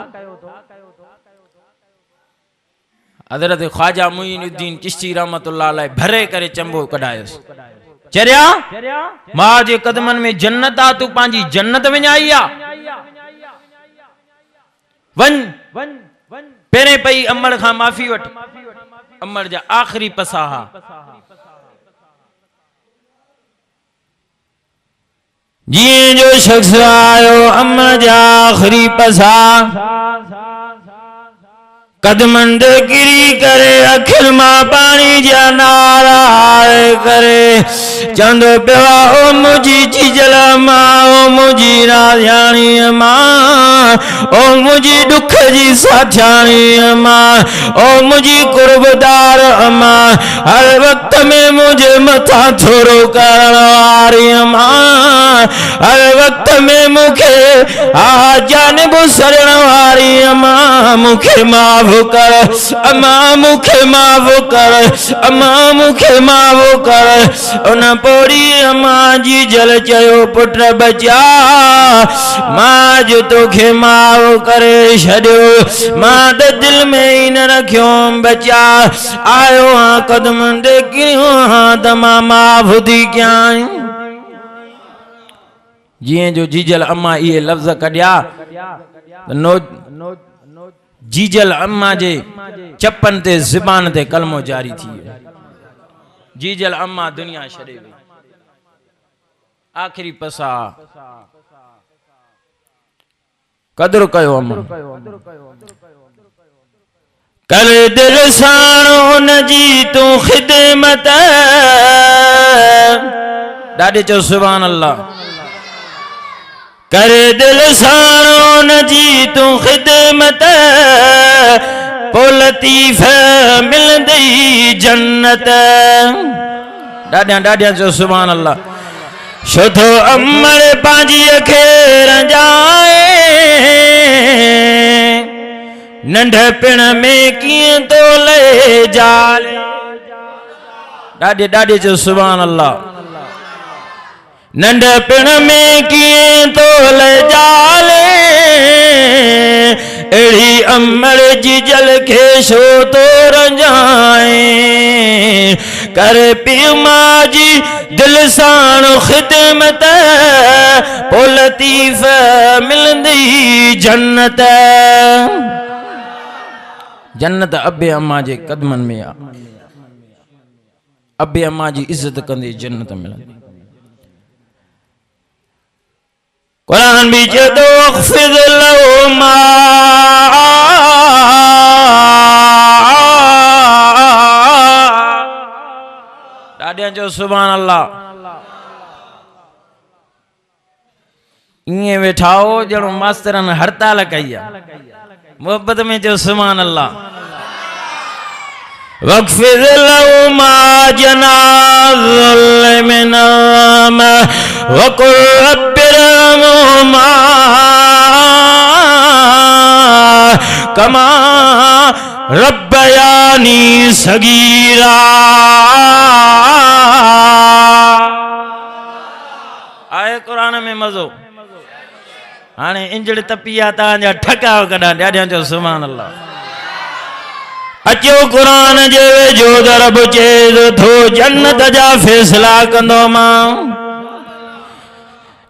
हज़रत ख्वाजा मुईनुद्दीन चिश्ती रहमतुल्लाह अलैह भरे करे चंबो कढायस। चरिया मां जे कदमन में जन्नत आ, तू पांजी जन्नत विञाई आ। वन पेरे पई अमर खां माफ़ी वठ। अमर जा आखिरी पसाहा जीअं जो शख्स आयो अमर जा आखिरी पसा कदमन ते किरी करे अखिल मां पानी जा नारा करे चंदो पिया ओ मुझी चीजल मां ओ मुझी राजानी मां ओ मुझी दुख जी साथानी मां ओ मुझी कुर्बदार मां हर वक्त में मुझे मथा थोरो करण वारी मां हर वक्त में मुखे आ जानब सरण वारी मां मुखे माफ कर अमा मुखे माफ कर अमा मुखे माफ कर उन पोड़ी अमा जी जल चयो पुट बचा मां जो तोखे माफ करे छॾियो मां त दिल में ही न रखियो बचा आयो हाँ कदम ते किरियो हाँ त मां माफ थी कयां। जीअं जो जीजल अम्मा ये लफ्ज़ कढिया नो जीजल अम्मा जे चपन ते ज़ुबान ते कलमो जारी थी। जीजल अम्मा दुनिया छॾे वई आखिरी पसा कदर कयो अम्मा कर दिल साण उन जी तू खिदमत ॾाढे चो सुभान अल्लाह कर दिल साण जी तू खिदमत पो लतीफ मिलंदी जन्नत ॾाढा जो सुभान अल्लाह छो तो अमर पंहिंजी खेर जाए नंढपिण में कीअं तो ले जाल ॾाढे जो सुभान अल्लाह नंढपिण में कीअं तो ले जाले अड़ी अमर जी जल के शो तो रंजाए कर पियो मां जी दिल साण खिदमत पो लतीफ मिलंदी जन्नत जन्नत अबे अम्मा जे कदमन में आ अबे अम्मा जी इज्जत कंदी जन्नत मिलंदी। कुरान भी चतो अख्फिद लहुमा ॾाढा जो सुभान अल्लाह इएं वेठा हो ॼणो मास्तरनि हड़ताल कई आहे मोहब्बत में जो सुभान अल्लाह वक़्फ़िद लहुमा जनाज़ुल मिनाम वक़ुल रब्बिरहमुमा कमा रब्बयानी सगीरा आए कुरान में मज़ो हाणे इंजड़ तपिया तव्हांजा ठका कढा ॾाढा जो सुभान अल्लाह अचो कुरान जे वेझो दरब चेद थो जन्नत जा फैसला कंदो मां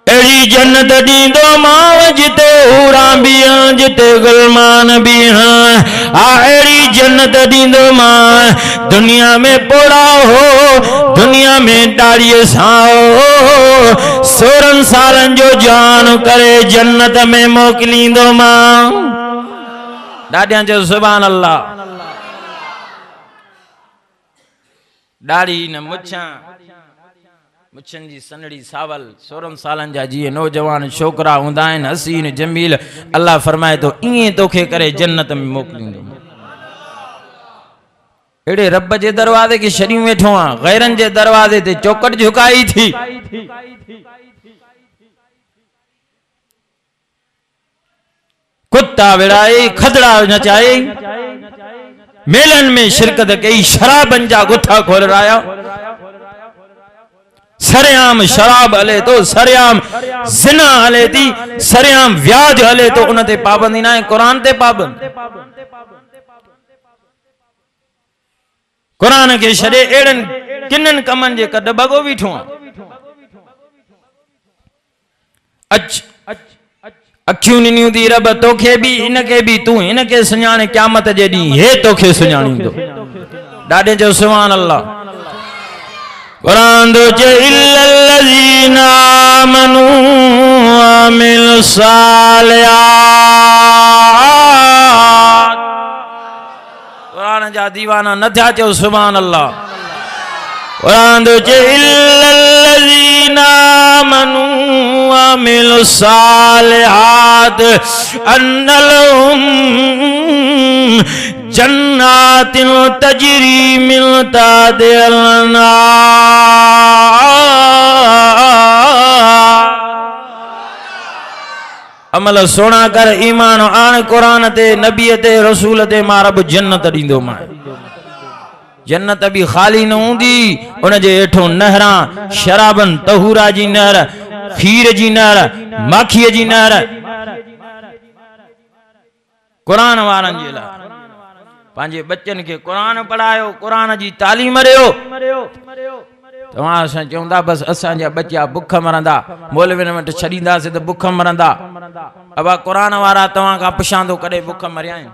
अहिड़ी जन्नत ॾींदो मां जिते हूरा बीह जिते गुलमान बीह अहिड़ी जन्नत ॾींदो मां दुनिया में पोड़ा हो दुनिया में ॾाड़ीअ सां हो 16 सालनि जो जान करे जन्नत में मोकिलींदो मां ॾाढा जो सुभान अल्लाह दाढ़ी न मुछन जी सनड़ी सावल 16 सालन जा जी नौजवान छोकरा हुंदा आहिनि हसीन जमील अल्लाह फरमाए तो ईअं तोखे करे जन्नत में मोकिलींदो एड़े रब जे दरवाजे के छड़ी वेठो आ गैरन जे दरवाजे ते चौकट झुकाई थी कुत्ता विड़ाए खदड़ा नचाए मेलन में शिरकत कई शराबन जा गुथा खोल रहा सरेआम शराब हले तो सरेआम जिना हले थी सरेआम व्याज हले तो उन ते पाबंदी ना है कुरान ते पाबंद कुरान के छड़े एड़न किनन कमन जे कद बगो बीठो अखियूं ॾिनियूं थी रब तोखे बि इनके बि तूं इनके सुञाणे क़यामत जे ॾींहुं हे तोखे सुञाणींदो। ॾाढे जो सुभान अल्लाह। कुरान दो चे इल्लल्लज़ीना आमनू वअमिलुस सालिहात। कुरान जा दीवाना न थिया चओ सुभान अल्लाह। कुरान दो चे इल्लल्लज़ीना आमनू वअमिलुस सालिहात अन्ना लहुम जन्नातिन तजरी मिन ताहतिहल अन्हार। अमल सोना कर ईमान आन कुरान ते नबी ते रसूल ते मां रब जन्नत दींदो मां। जन्नत भी खाली न हूंदी, उन जे हेठों नहरां शराबन तहूरा जी नहर, खीर जी नहर, माखीअ जी नहर। कुरान वारन जे लाइ पंहिंजे बच्चन के कुरान पढ़ायो, कुरान जी तालीम ॾियो। तव्हां असां चवंदा बस असांजा बच्चा बुख मरंदा, मौलविन वटि छॾींदासीं त बुख मरंदा। अबा कुरान वारा तव्हां खां पुछां थो कॾहिं बुख मरिया आहिनि?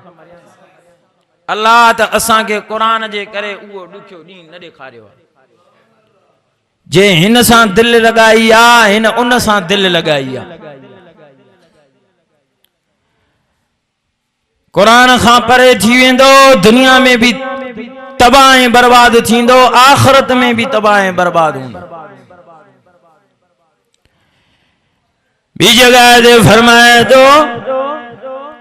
अल्लाह त असांखे कुरान जे करे उहो ॾुखियो ॾींहुं न ॾेखारियो आहे। जे हिन सां दिलि लॻाई आहे, हिन उन सां दिलि लॻाई आहे। कुरान खां परे थी वेंदो, दुनिया में भी तबाह ऐं बर्बाद थींदो, आखिरत में भी तबाह ऐं बर्बाद हूंदो। ॿी जगह ते फरमाए थो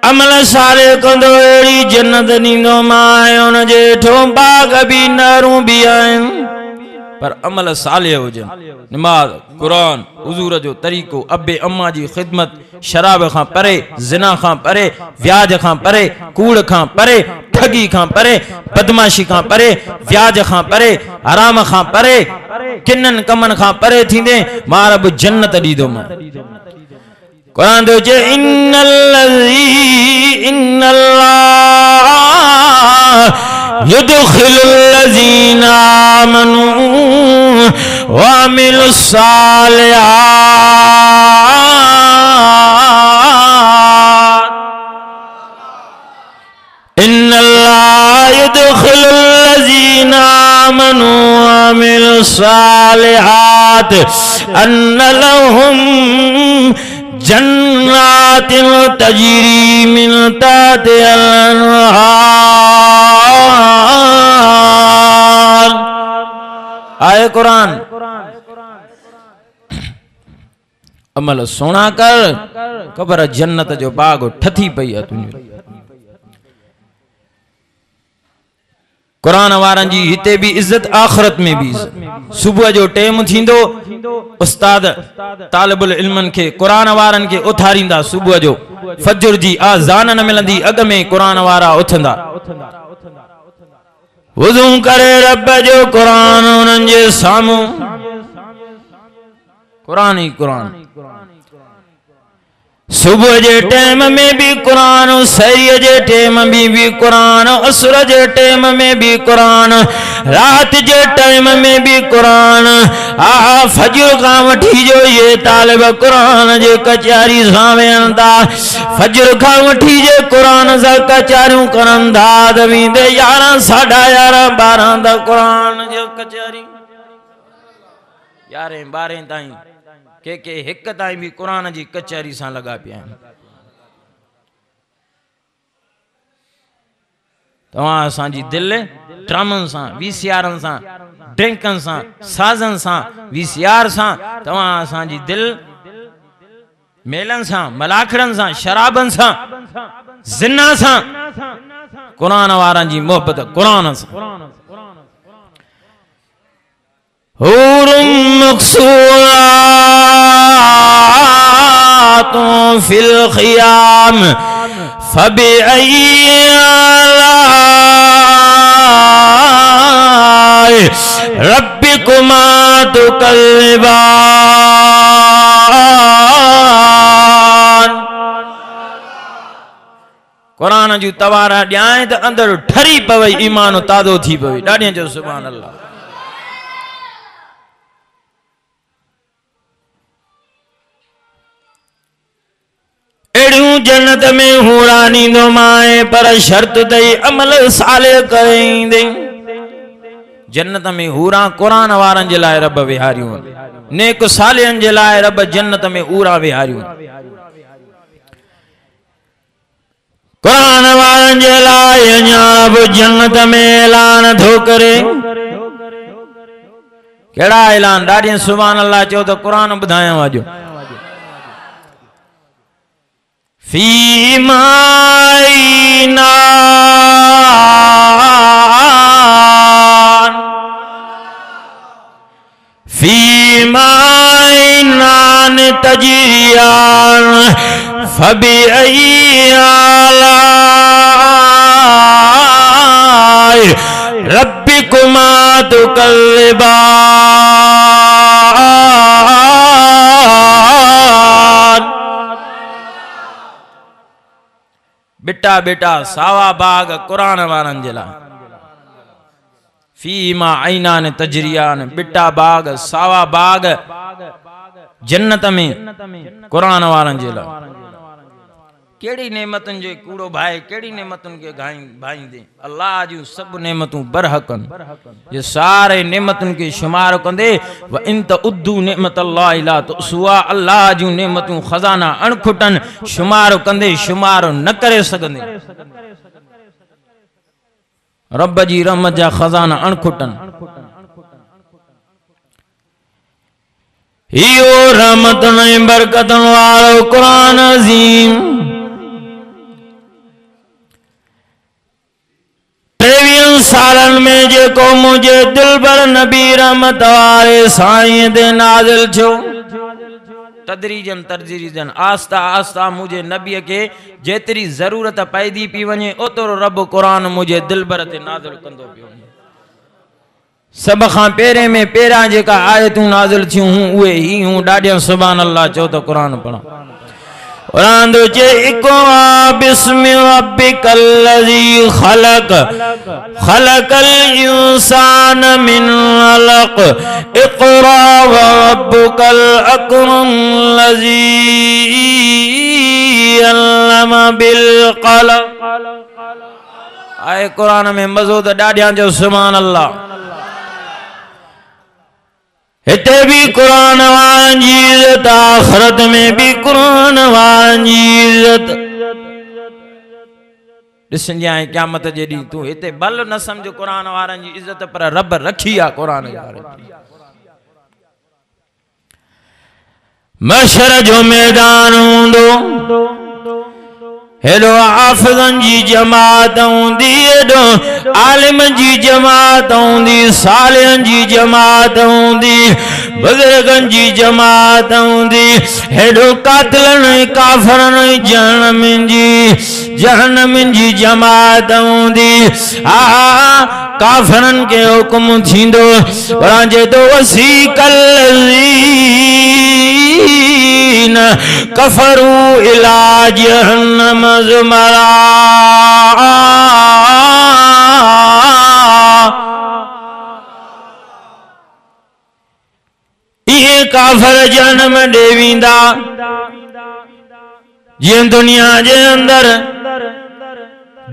अमल साले कंदो अहिड़ी जन्नत ॾींदो मां, उन जे हेठों बाग भी नहरूं भी आहिनि, पर अमल साले हुजनि। नमाज, कुरान, हुजूर जो तरीक़ो, अबे अम्मा जी ख़िदमत, शराब खां परे, ज़िना खां परे, व्याज खां परे, कूड़ खां परे, ठगी खां परे, बदमाशी खां परे, व्याज खां परे, हराम खां परे, किन्नन कमन खां परे थींदे मां रब जन्नत ॾींदो मां। कुरान दो जे इन्नल्लाह युदखिलुल्लज़ीना आमनू वअमिलुस सालिहात। इन्नल्लाह युदखिलुल्लज़ीना आमनू वअमिलुस सालिहात अन्ना लहुम जन्नातिन तजरी मिन ताहतिहल अन्हार। आए कुरान अमल सोना कर, ख़बर जन्नत जो बाग ठथी पई आहे तुंहिंजो। कुरान वारन जी हिते भी इज्जत, आखिरत में भी इज्जत। सुबह जो टाइम थींदो, उस्ताद तालिबुल इल्मन के कुरान वारन के उथारींदा। सुबह जो फजर जी आज़ान न मिलंदी, अग में कुरान वारा उथंदा, वुज़ू करे रब जो कुरान उन्हनि जे साम्हूं। कुरान ही कुरान। सुबह जे टाइम में भी कुरान, सही जे टाइम में भी कुरान, असर जे टाइम में भी कुरान, रात जे टाइम में भी कुरान। फजर खां वठी जो ये तालिब कुरान जे कचहरी सां वेहनि था, फजर खां वठी जे कुरान सां कचहरियूं करनि था त वेंदे 11 साढा 11 12 त कुरान जो कचहरी 11 12 ताईं, के हिक ताईं भी कुरान जी कचहरी सां लगा पिया आहिनि। तव्हां असांजी दिलि ड्रमनि सां, वीसीआरनि सां, ड्रिंकनि सां, साज़नि सां, वीसीआर सां, तव्हां असांजी दिलि मेलनि सां, मलाखड़नि सां, शराबनि सां, ज़िना सां, कुरान वारनि जी मोहबत कुरान सां। हूरुम मक़सूरातुन फिल ख़ियाम फबिअय्यि आलाइ रब्बिकुमा तुकज़्ज़िबान। कुरान जूं तवारा ॾियां त अंदरि ठरी पवई, ईमान ताज़ो थी पवई। ॾाढियां जो सुभान अल्लाह। एड़ियूं जन्नत में हुरानी दो माए पर शर्त दई अमल साले करेंदे। जन्नत में हूरा कुरान वारन जे लाए रब विहारियूं, नेक सालियन जे लाए रब जन्नत में हूरा विहारियूं। कुरान वारन जे लाए रब जन्नत में ऐलान थो करे। केड़ा ऐलान? ॾाढी सुभान अल्लाह चओ तो कुरान ॿुधायां अॼु। फीमा फीमाइनान तजरियान फबी आलाई रब्बिकुमा तुकल्लिबान। बेटा बेटा सावा बाग कुरान वारन जे लाइ। फीमा आइनान तजरियान बिटा बाग सावा बाग जन्नत में कुरान वारन जे लाइ। केड़ी नेमतुन जो कूड़ो भाई, केड़ी नेमतुन के भाई दे। अल्लाह जूं सब नेमतूं बरहकन। ये सारे नेमतुन के शुमार कंदे व इन तउद्दू नेमत अल्लाह ला तुसुआ। अल्लाह जूं नेमतूं खजाना अणखुटन शुमार कंदे शुमार न करे सघंदे। रब जी रहमत जा खजाना अणखुटन। इहो रहमतुन ऐं बरकतुन वारो कुरान अज़ीम 23 सालन में जेको मुझे दिलबर नबी रहमत वारे साईं दे नाज़िल थियो। तदरीजन तरजीजन आस्ता आस्ता मुझे नबी के जेतरी जरूरत पैदी पी वने ओतरो रब कुरान मुझे दिलबर ते नाज़िल कंदो पियो। सब खां पेरे में पेरा जेका आयतूं नाज़िल थियूं उहे ही हूं। ॾाढिया सुभान अल्लाह चओ तो कुरान पढ़ा। कुरान दो चे इक़रा बिस्मि रब्बिकल लज़ी खलक खलकल इंसान मिन अलक इक़रा व रब्बुकल अकरम लज़ी अल्लमा बिल क़लम। आए कुरान में मज़ो त ॾाढिया जो सुभान अल्लाह। इते भी कुरान वारन जी इज्जत, आखिरत में भी कुरान वारन जी इज्जत। ॾिसंजांइ क़यामत जे ॾींहुं तूं हिते भल न सम्झ कुरान वारन जी इज्जत, पर रब रखी आहे कुरान वारन जी। महशर जो मैदान हूंदो, हेॾो हाफ़िज़न जी जमात हूंदी, हेॾो आलिम जी जमात हूंदी, सालिहन जी जमात हूंदी, बुज़ुर्गन जी जमात हूंदी, हेॾो कातिलन काफ़रन जहन्नमिन जी जमात हूंदी। काफ़रन के हुक्म थींदो जे तो वसीकल लज़ीन कफरू इला जहन्नम ज़ुमरा। ये काफ़र जहन्नम ॾे वेंदा। जीअं दुनिया जे अंदर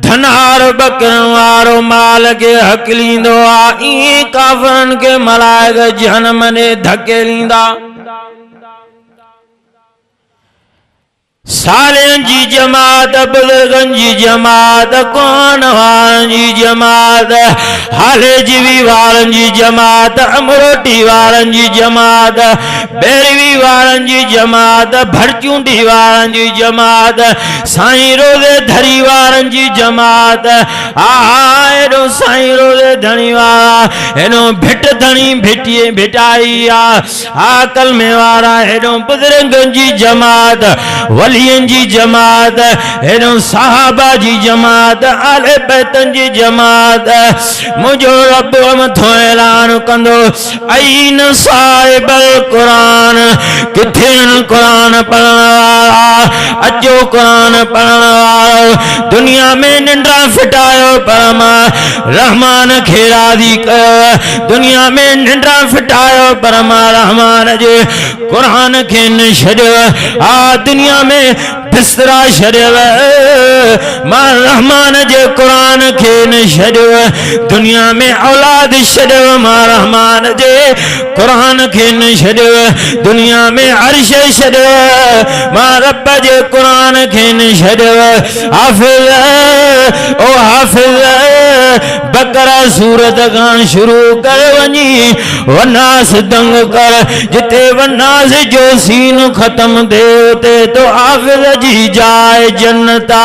धनार बकरन वारो माल के हकलींदो आ, इहे काफ़रन के मलाइक जहन्नम ॾे धकेलींदा। सालिहन जी जमात, बुज़ुर्गन जी जमात, कुरान वारन जी जमात, हाले जीवी वारन जी जमात, अमरोटी वारन जी जमात, बैरवी वारन जी जमात, भड़चूंडी वारन जी जमात, साईं रोज़े धरी वारन जी जमात। हेॾो साईं रोज़े धणी वारा, हेॾो भिट धणी भिटिए भिटाई आ कलमे वारा, हेॾो बुज़ुर्गन जी जमात, वलियन जी जमात, हेॾो साहबा जी जमात, आले बैतन जी जमात। मुझो रब मथो ऐलान कंदो ऐन साहिबल कुरान, किथे कुरान पढ़ण वारा, अचो कुरान पढ़ण वारो। दुनिया में निंड्रा फिटायो पर मां रहमान खे राज़ी कयो। दुनिया में निंड्रा फिटायो पर मां रहमान जे कुरान खे न छॾियो। दुनिया में बिस्तरा छॾियव मां रहमान जे क़ुरान खे न छॾियो दुनिया में औलाद छॾियो मां रहमान जे क़ुरान खे न छॾियो दुनिया में अर्श छॾियो मां रब जे क़ुरान खे न छॾियो हाफ़िज़ ओ हाफ़िज़ बकरा सूरत खां शुरू कर वञी वनास दंग कर जिते वनास जो सीन ख़त्म थिए उते तो हाफ़िज़ जी जाए जन्नता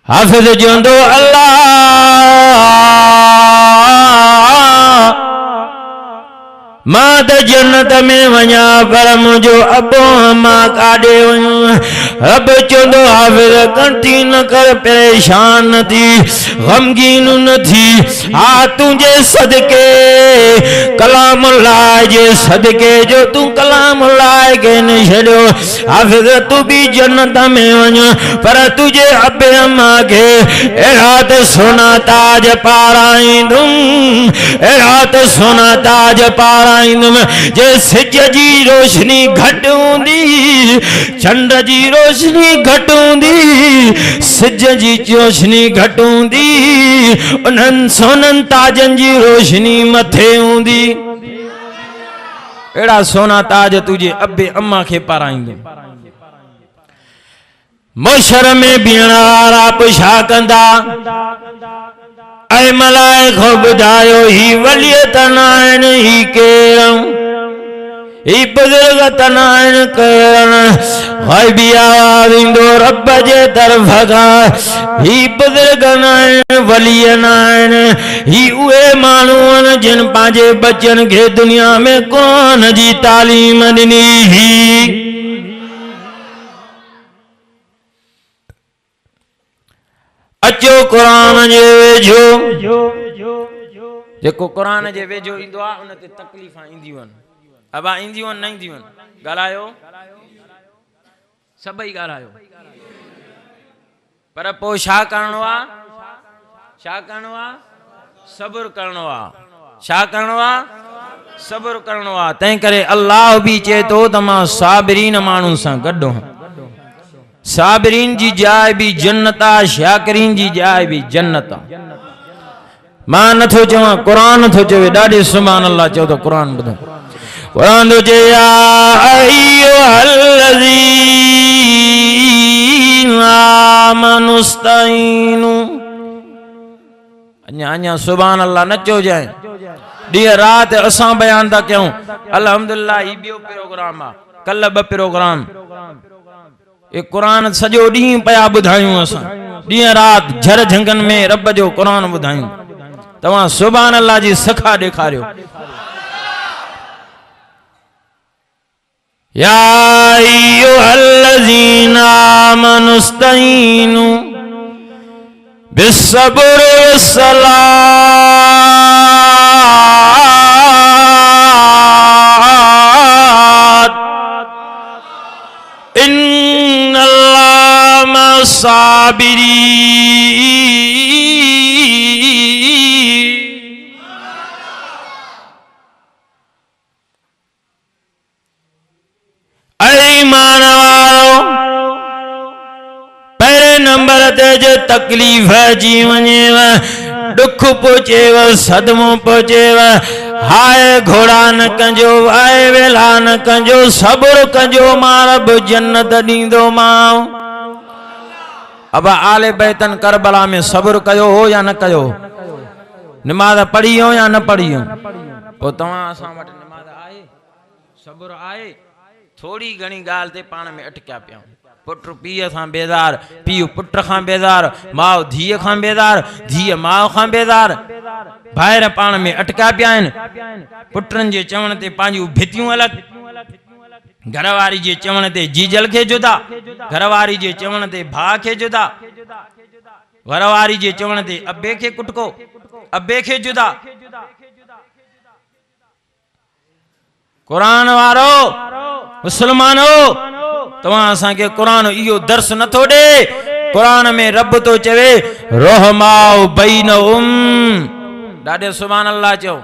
हाफ़िज़ चवंदो अल्लाह मां त जन्नत में वञा पर मुंहिंजो अबो अम्मा काॾे वञूं रब चवंदो हाफ़िज़ कंठी न कर परेशान न थी ग़मगीन न थी हा तुंहिंजे सदके कलाम अल्लाह जे सदके जो तूं कलाम अल्लाह खे न छॾियो हाफ़िज़ तूं बि जन्नत में वञ पर तुंहिंजे अबे अम्मा खे अहिड़ा त सोना ताज पाराईंदुमि अहिड़ा त सोना ताज पाराईंदुमि जे सिज जी रोशनी घटि हूंदी चंड जी रोशनी घटि हूंदी सिज जी रोशनी घटि हूंदी उन्हनि सोननि ताजनि जी रोशनी मथे हूंदी अहिड़ा सोना ताज तुझे अबे अम्मा खे पाराईंदुमि मोशर में बीहण वारा पुछा कंदा ऐ मलाइको ॿुधायो ही वलियत न आहिनि ही केरु ही बुज़ुर्ग त न आहिनि केरु ग़ैबी आवाज़ ईंदो रब जे तरफ़ खां ही बुज़ुर्ग न आहिनि वली न आहिनि ही उहे माण्हू आहिनि जिन पंहिंजे बचनि खे दुनिया में क़ुरान जी तालीम ॾिनी अचो क़ुरान जे वेझो जेको क़ुरान जे वेझो ईंदो आहे उन ते तकलीफ़ां ईंदियूं आहिनि अबा ईंदियूं आहिनि न ईंदियूं आहिनि ॻाल्हायो सभई ॻाल्हायो पर पोइ छा करिणो आहे सब्र करिणो आहे छा करिणो आहे सब्र करिणो आहे तंहिं करे अल्लाह बि चए थो त मां साबिरीन माण्हुनि सां गॾु आहियां साबिरीन जी जाइ भी जन्नत आहे शाकिरीन जी जाइ भी जन्नत आहे मां नथो चवां क़ुरान थो चवे ॾाढे सुभान अल्लाह चओ त क़ुरान ॿुधो क़ुरान थो चए या अय्युहल्लज़ीना आमनुस्तईनु अञा सुभान अल्लाह न चओ जाए ॾींहुं राति असां बयान था कयूं अल्हम्दुलिल्लाह ही ॿियो प्रोग्राम आहे कल्ह ॿ प्रोग्राम ये कुरान सॼो ॾींहुं पिया ॿुधायूं असां ॾींहुं राति झर झंगन में रब जो कुरान ॿुधायूं तव्हां सुभान अल्लाह जी सखा ॾेखारियो या अय्युहल्लज़ीना आमनुस्तईनु बिस्सब्रि वस्सलात इन्नल्लाह मस्साबिरीन ईमान वारो पहले नंबर ते जो तकलीफ़ अची वञेव दुख पहुचेव सदमो पहुचेव हाय घोड़ा न कंजो वाए वेला न कंजो सब्र कंजो मां रब जन्नत ॾींदो मां अब आले बैतन करबला में सब्र कयो हो या न कयो नमाज पढ़ी हो या न पढ़ी हो पोइ तव्हां असां वटि नमाज आहे सब्र आहे थोड़ी घणी गाल ते पाण में अटकिया पिया पुट पीउ खां बेज़ार पीउ पुट खां बेज़ार माउ धीअ खां बेज़ार धीअ माउ खां बेज़ार भाइर पाण में अटकिया पिया आहिनि पुटनि जे चवण ते पंहिंजूं भितियूं अलॻि घरवारी जे चवण ते जीजल खे जुदा घरवारी जे चवण ते भाउ खे जुदा घरवारी जे चवण ते अबे खे कुटको अबे खे जुदा कुरान वारो मुसलमानो तव्हां असांखे कुरान इहो दर्स नथो ॾे कुरान में रब तो चवे रहमाउ बैनहुम ॾाढे सुभान अल्लाह चओ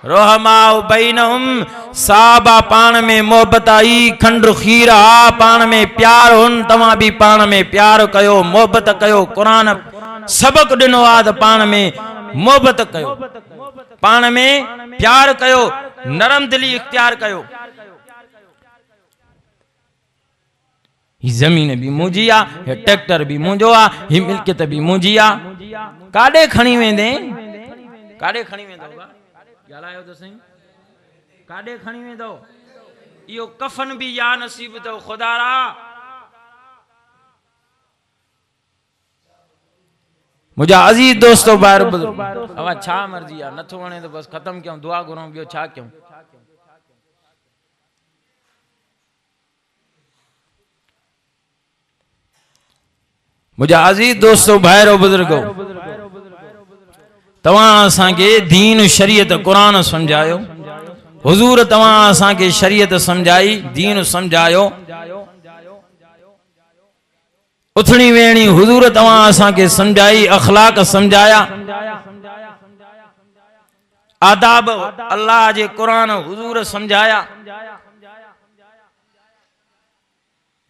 रोहमाउ बैनहुम, साहबा पान में मोहब्बत आई, खंड खीर आ पान में प्यार हुन, तव्हां भी पान में प्यार कयो, मोहब्बत कयो। कुरान सबक दिनो आ त पान में मोहब्बत कयो, पान में प्यार कयो, नरम दिली इख्तियार कयो। ही जमीन भी मुंहिंजी आ, हे ट्रैक्टर भी मुंहिंजो आ, ही मिल्कियत भी मुंहिंजी आ। काॾे खणी वेंदे, काॾे खणी वेंदो? ॻाल्हायो त सही, काॾे खणी वेंदो? इहो कफन भी या नसीब अथव ख़ुदा रा। मुंहिंजा अज़ीज़ दोस्तो ॿाहिरि अवा छा मर्ज़ी आहे, नथो वणे त बसि ख़तमु कयूं, दुआ घुरूं, ॿियो छा कयूं। मुझा अजीज दोस्तों भाइरो बुजुर्गो, तव्हां असांखे दीन शरीयत कुरान समझायो, हुजूर तव्हां असांखे शरीयत समझाई, दीन समझायो। उथणी वेणी हुजूर तव्हां असांखे समझाई, अखलाक समझाया, आदाब अल्लाह जे कुरान हुजूर समझाया।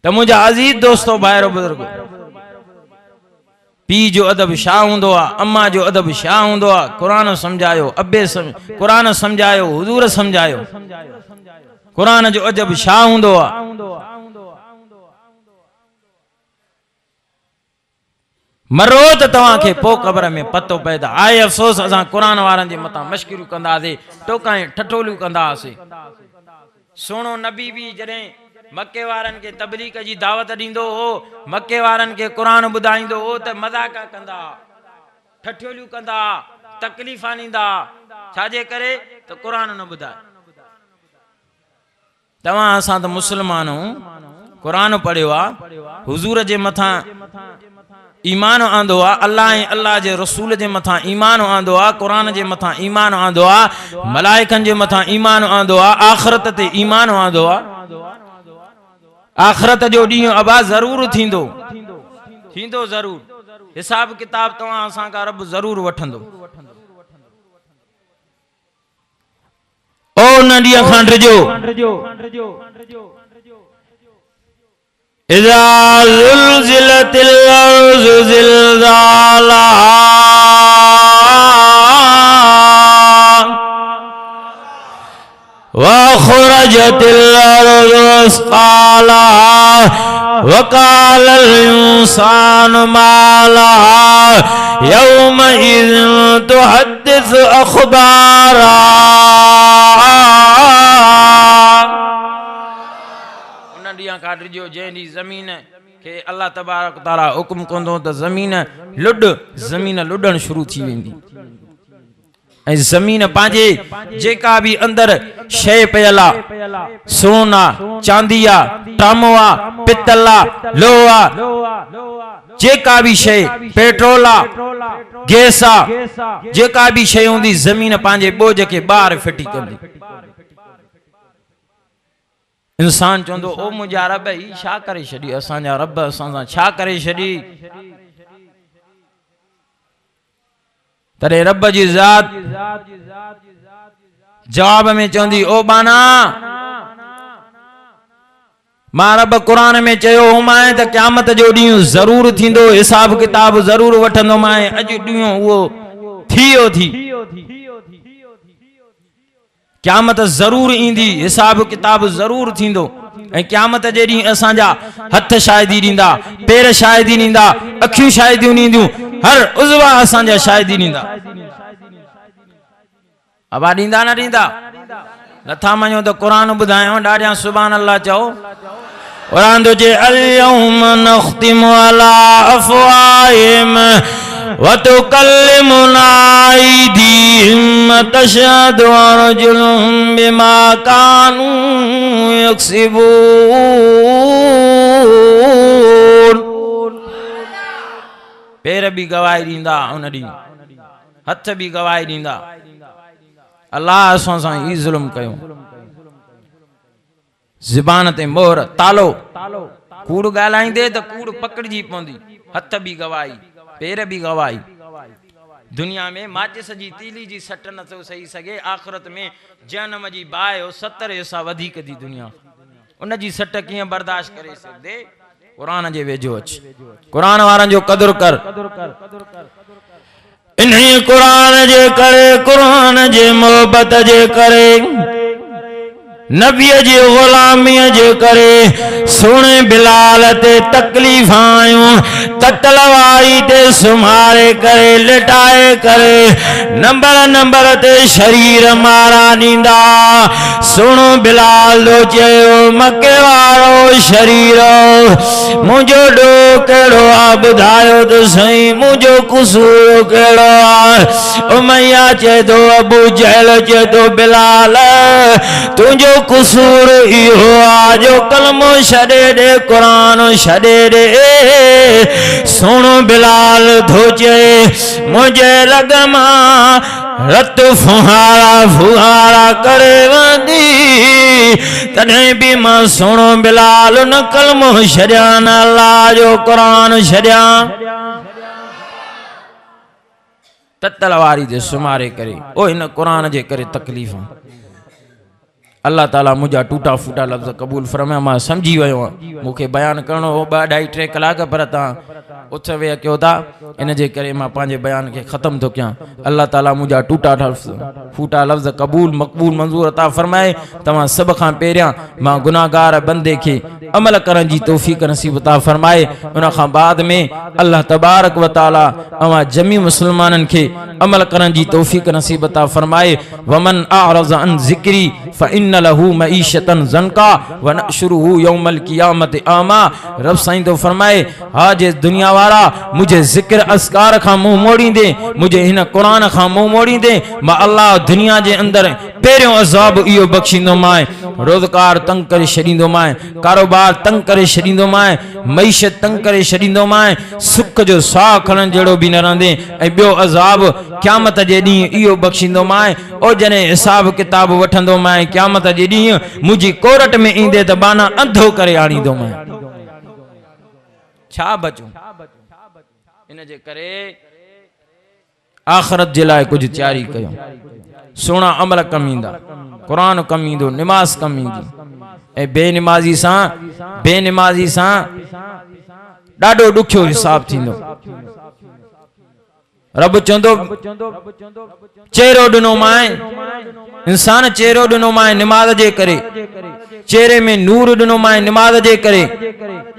त मुझा अजीज दोस्तों भाइरो बुजुर्गो, पी जो अदब छा हूंदो आहे, अम्मा जो अदब छा हूंदो आहे, कुरान समझायो, अब्बे कुरान समझायो, हुजूर समझायो। कुरान जो अदब छा हूंदो आहे। मरो त तव्हांखे पोइ क़बर में पतो पवंदा। आहे अफ़सोस असां कुरान वारनि जे मथां मश्किरियूं कंदासीं, टोकायूं ठठोलियूं कंदासीं। सुहिणो नबी बि जॾहिं मक्के वारनि के तबलीग जी दावत ॾींदो हो, मक्के वारनि के कुरान ॿुधाईंदो हो त मज़ाक कंदा, ठठोलियूं कंदा, तकलीफ़ा ॾींदा, छाजे करे त कुरान न ॿुधाए। तव्हां असां त मुस्लमान आहियूं, कुरान पढ़ियो आहे, हुजूर जे मथां ईमान आंदो आहे, अल्लाह ऐं अल्लाह जे रसूल जे मथां ईमान आंदो आहे, कुरान जे मथां ईमान आंदो आहे, मलाइकनि जे मथां ईमान आंदो आहे, आख़िरत ते ईमान आंदो आहे। आखिरत जो ॾींहुं अबा ज़रूर थींदो, थींदो ज़रूर, हिसाब किताब तव्हां असां खां रब ज़रूर वठंदो। ओ न ॾींहं खां डिॼो, इज़ा ज़ुलज़िलतिल अर्ज़ु ज़िलज़ालहा वख़रजतिल अर्ज़ु अस्क़ालहा वक़ालल इंसानु मा लहा यौमइज़िन तुहद्दिसु अख़बारा। उन ॾींहं खां डिॼो जंहिं ॾींहुं ज़मीन खे अल्लाह तबारक ताला हुकुम कंदो त ज़मीन लुॾ, ज़मीन लुॾणु शुरू थी वेंदी। ऐं ज़मीन पंहिंजे जेका बि अंदर शइ पयल आहे, सोना चांदी आ, तांबो आ, पितल आ, लोह आ, जेका भी शइ, पेट्रोल आ, गैस आ, जेका भी शइ हूंदी, ज़मीन पंहिंजे बोझ खे ॿाहिरि फिटी कंदी। इंसान चवंदो ओ मुंहिंजा रब ही छा करे छॾी, असांजा रब असां सां छा करे छॾी। तॾहिं रब जी ज़ात जवाब में चवंदी ओ बाना, मां रब कुरान में चयो हुमाए त क़यामत जो ॾींहुं ज़रूर थींदो, हिसाब किताब ज़रूर वठंदो मां, अॼु ॾींहुं उहो थियो थी। क़यामत ज़रूर ईंदी, हिसाब किताब ज़रूर थींदो। ऐं क़यामत जे ॾींहुं असांजा हथ शाहिदी ॾींदा, पेर शाहिदी ॾींदा, अखियूं शाहिदियूं ॾींदियूं, हर उज़वा असांजा शाहिदी ॾींदा। अबा ॾींदा न ॾींदा? नथा मञो त क़ुरान ॿुधायो, ॾाढा सुभान अल्लाह चओ। क़ुरान थो चए अल-यौम नख़्तिमु अला अफ़वाहिहिम व तुकल्लिमुना अयदीहिम व तशहदु अर्जुलुहुम बिमा कानू यक्सिबून। पेर भी गवाही ॾींदा उन ॾींहुं, हथ भी गवाही ॾींदा। अल्लाह असां सां ई ज़ुल्म कयो, ज़बान ते मोहर तालो, कूड़ ॻाल्हाईंदे त कूड़ पकड़जी पवंदी, हथ भी गवाही, पेर भी गवाही। दुनिया में माचिस जी तीली जी सट न थो सही सके, आखिरत में जहन्नम जी बाहि 70 हिस्सा वधीक दी दुनिया, उन जी सट कीअं बर्दाश्त करे सघंदे। कुरान जे वेझो अच, कुरान वारनि जो कदुर कर। इन्हीं कुरान जे करे, कुरान जे मोहब्बत जे करे, नबीअ जी गुलामीअ जे करे सुणे बिलाल ते तकलीफ़ आयूं, त तलवारी ते सुमारे करे लिटाए करे नंबर ते शरीर मारा ॾींदा। सुणो बिलाल जो चयो, मके वारो शरीर मुंहिंजो ॾोह कहिड़ो आहे ॿुधायो त सही, मुंहिंजो कसूर कहिड़ो आहे। उमैया चए थो, अबू जहल चए थो, बिलाल तुंहिंजो कसूर इहो आहे जो कलमो छॾे ॾे, क़ुरान छॾे ॾे। सुणो बिलाल थो चए, मुंहिंजे रग मां रत फुहारा करे वंदी, तॾहिं बि मां सुणो बिलाल न कलमो छॾिया, न अल्लाह जो क़ुरान छॾिया। त तलवारी ते सुमारे करे, ओ हिन क़ुरान जे करे तकलीफ़। अल्लाह ताला मुझा टूटा फूटा लफ्ज़ कबूल फरमाए। मां समझी वियो आहियां, मूंखे बयान करणो हो 2-2.5-3 कलाक, पर तव्हां उथ वेह कयो था, इन जे करे मां पंहिंजे बयान खे ख़त्म थो कयां। अल्लाह ताला मुझा टूटा फूटा लफ्ज़ कबूल मक़बूल मंज़ूर अता फरमाए। तव्हां सभ खां पहिरियां मां गुनाहगार बंदे खे अमल करण जी तौफ़ीक़ नसीब अता फरमाए। उन खां बाद में अल्लाह तबारक व तआला अवां जमी मुसलमाननि खे अमल करण जी तौफ़ीक़ नसीब अता फरमाए। वमन अअरज़ अन ज़िक्री फ़इन्न लहू मईशतन ज़नका व नहशुरुहु यौमल क़ियामत आमा। रब साईं तो फरमाए, हा जे दुनिया वारा मुझे ज़िक्र अस्कार खां मुंह मोड़ींदे, मुझे हिन क़ुरान खां मुंह मोड़ींदे, मां अल्लाह दुनिया जे अंदर पहिरियों अज़ाब इहो बख़्शींदो माए। रोज़गार तंग करे छॾींदो माए, कारोबार तंग करे छॾींदो माए, मईशत तंग करे छॾींदो माए, सुख जो साह खणण जहिड़ो बि न रहंदे। ऐं ॿियो अज़ाब क़यामत जे ॾींहुं इहो बख़्शींदो माए, ओ जॾहिं हिसाब किताब वठंदो माए क़यामत जे ॾींहुं मुंहिंजी कोरट में ईंदे त बाना अंधो करे आणींदो माए। छा बचूं? इन जे करे आख़िरत जे लाइ कुझु तयारी कयो। सुहिणा अमल कम ईंदा, क़ुरान कम ईंदो, निमाज़ कम ईंदी। ऐं बेनिमाज़ी सां ॾाढो ॾुखियो हिसाब थींदो। रब चवंदो, चेहरो ॾिनो माए, इंसान चेहरो ॾिनो माए निमाज़ जे करे, चेहरे में नूर ॾिनो माए निमाज़ जे करे,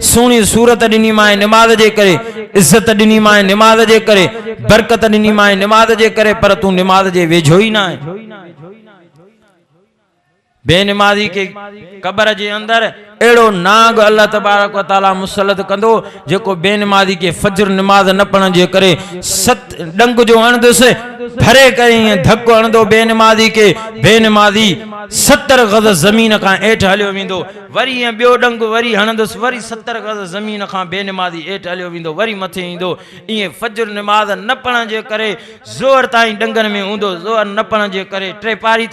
सुहिणी सूरत ॾिनी माए निमाज़ जे करे, इज़त ॾिनी माए निमाज़ जे करे, बरकत ॾिनी माए निमाज़ जे करे, पर तूं निमाज़ जे वेझो ई न आहे। बेनिमाज़ी के कब्र जे अंदर अहिड़ो नाग अल्लाह तबारक व तआला मुसलत कंदो, जेको बेनिमाज़ी के फजर निमाज़ न पढ़ण जे करे सत डंग जो हणंदुसि, भरे करे ईअं धक्को हणंदो बेनिमाज़ी के। बेनिमाज़ी 70 गज़ ज़मीन खां हेठि हलियो वेंदो, वरी ईअं ॿियो डंग वरी हणंदुसि, वरी 70 गज़ ज़मीन खां बेनिमाज़ी हेठि हलियो वेंदो, वरी मथे ईंदो। ईअं फजर निमाज़ न पढ़ण जे करे ज़ोहर ताईं डंगनि में हूंदो, ज़ोहर न पढ़ण जे करे टे पारी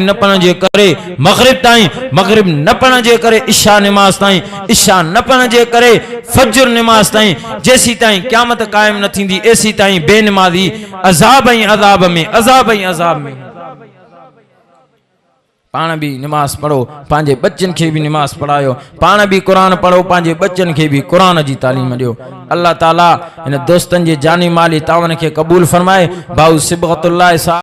न पढ़ण जे करे मग़रिब ताईं, मग़रिब न पढ़ण जे करे इशा निमाज़ ताईं, इशा न पढ़ण जे करे फजर निमाज़ ताईं, जेसी ताईं क़यामत क़ाइम न थींदी एसी ताईं बेनिमाज़ी अज़ाब ऐं अज़ाब में, अज़ाब ऐं अज़ाब में। पाण भी निमाज़ पढ़ो, पंहिंजे बच्चन खे भी निमाज़ पढ़ायो, पाण भी कुरान पढ़ो, पंहिंजे बच्चन खे भी कुरान जी तालीम ॾियो। अल्लाह ताला इन दोस्तन जे जानी माली तावन खे क़बूल फरमाए। भाऊ सिबगतुल्लाह साहब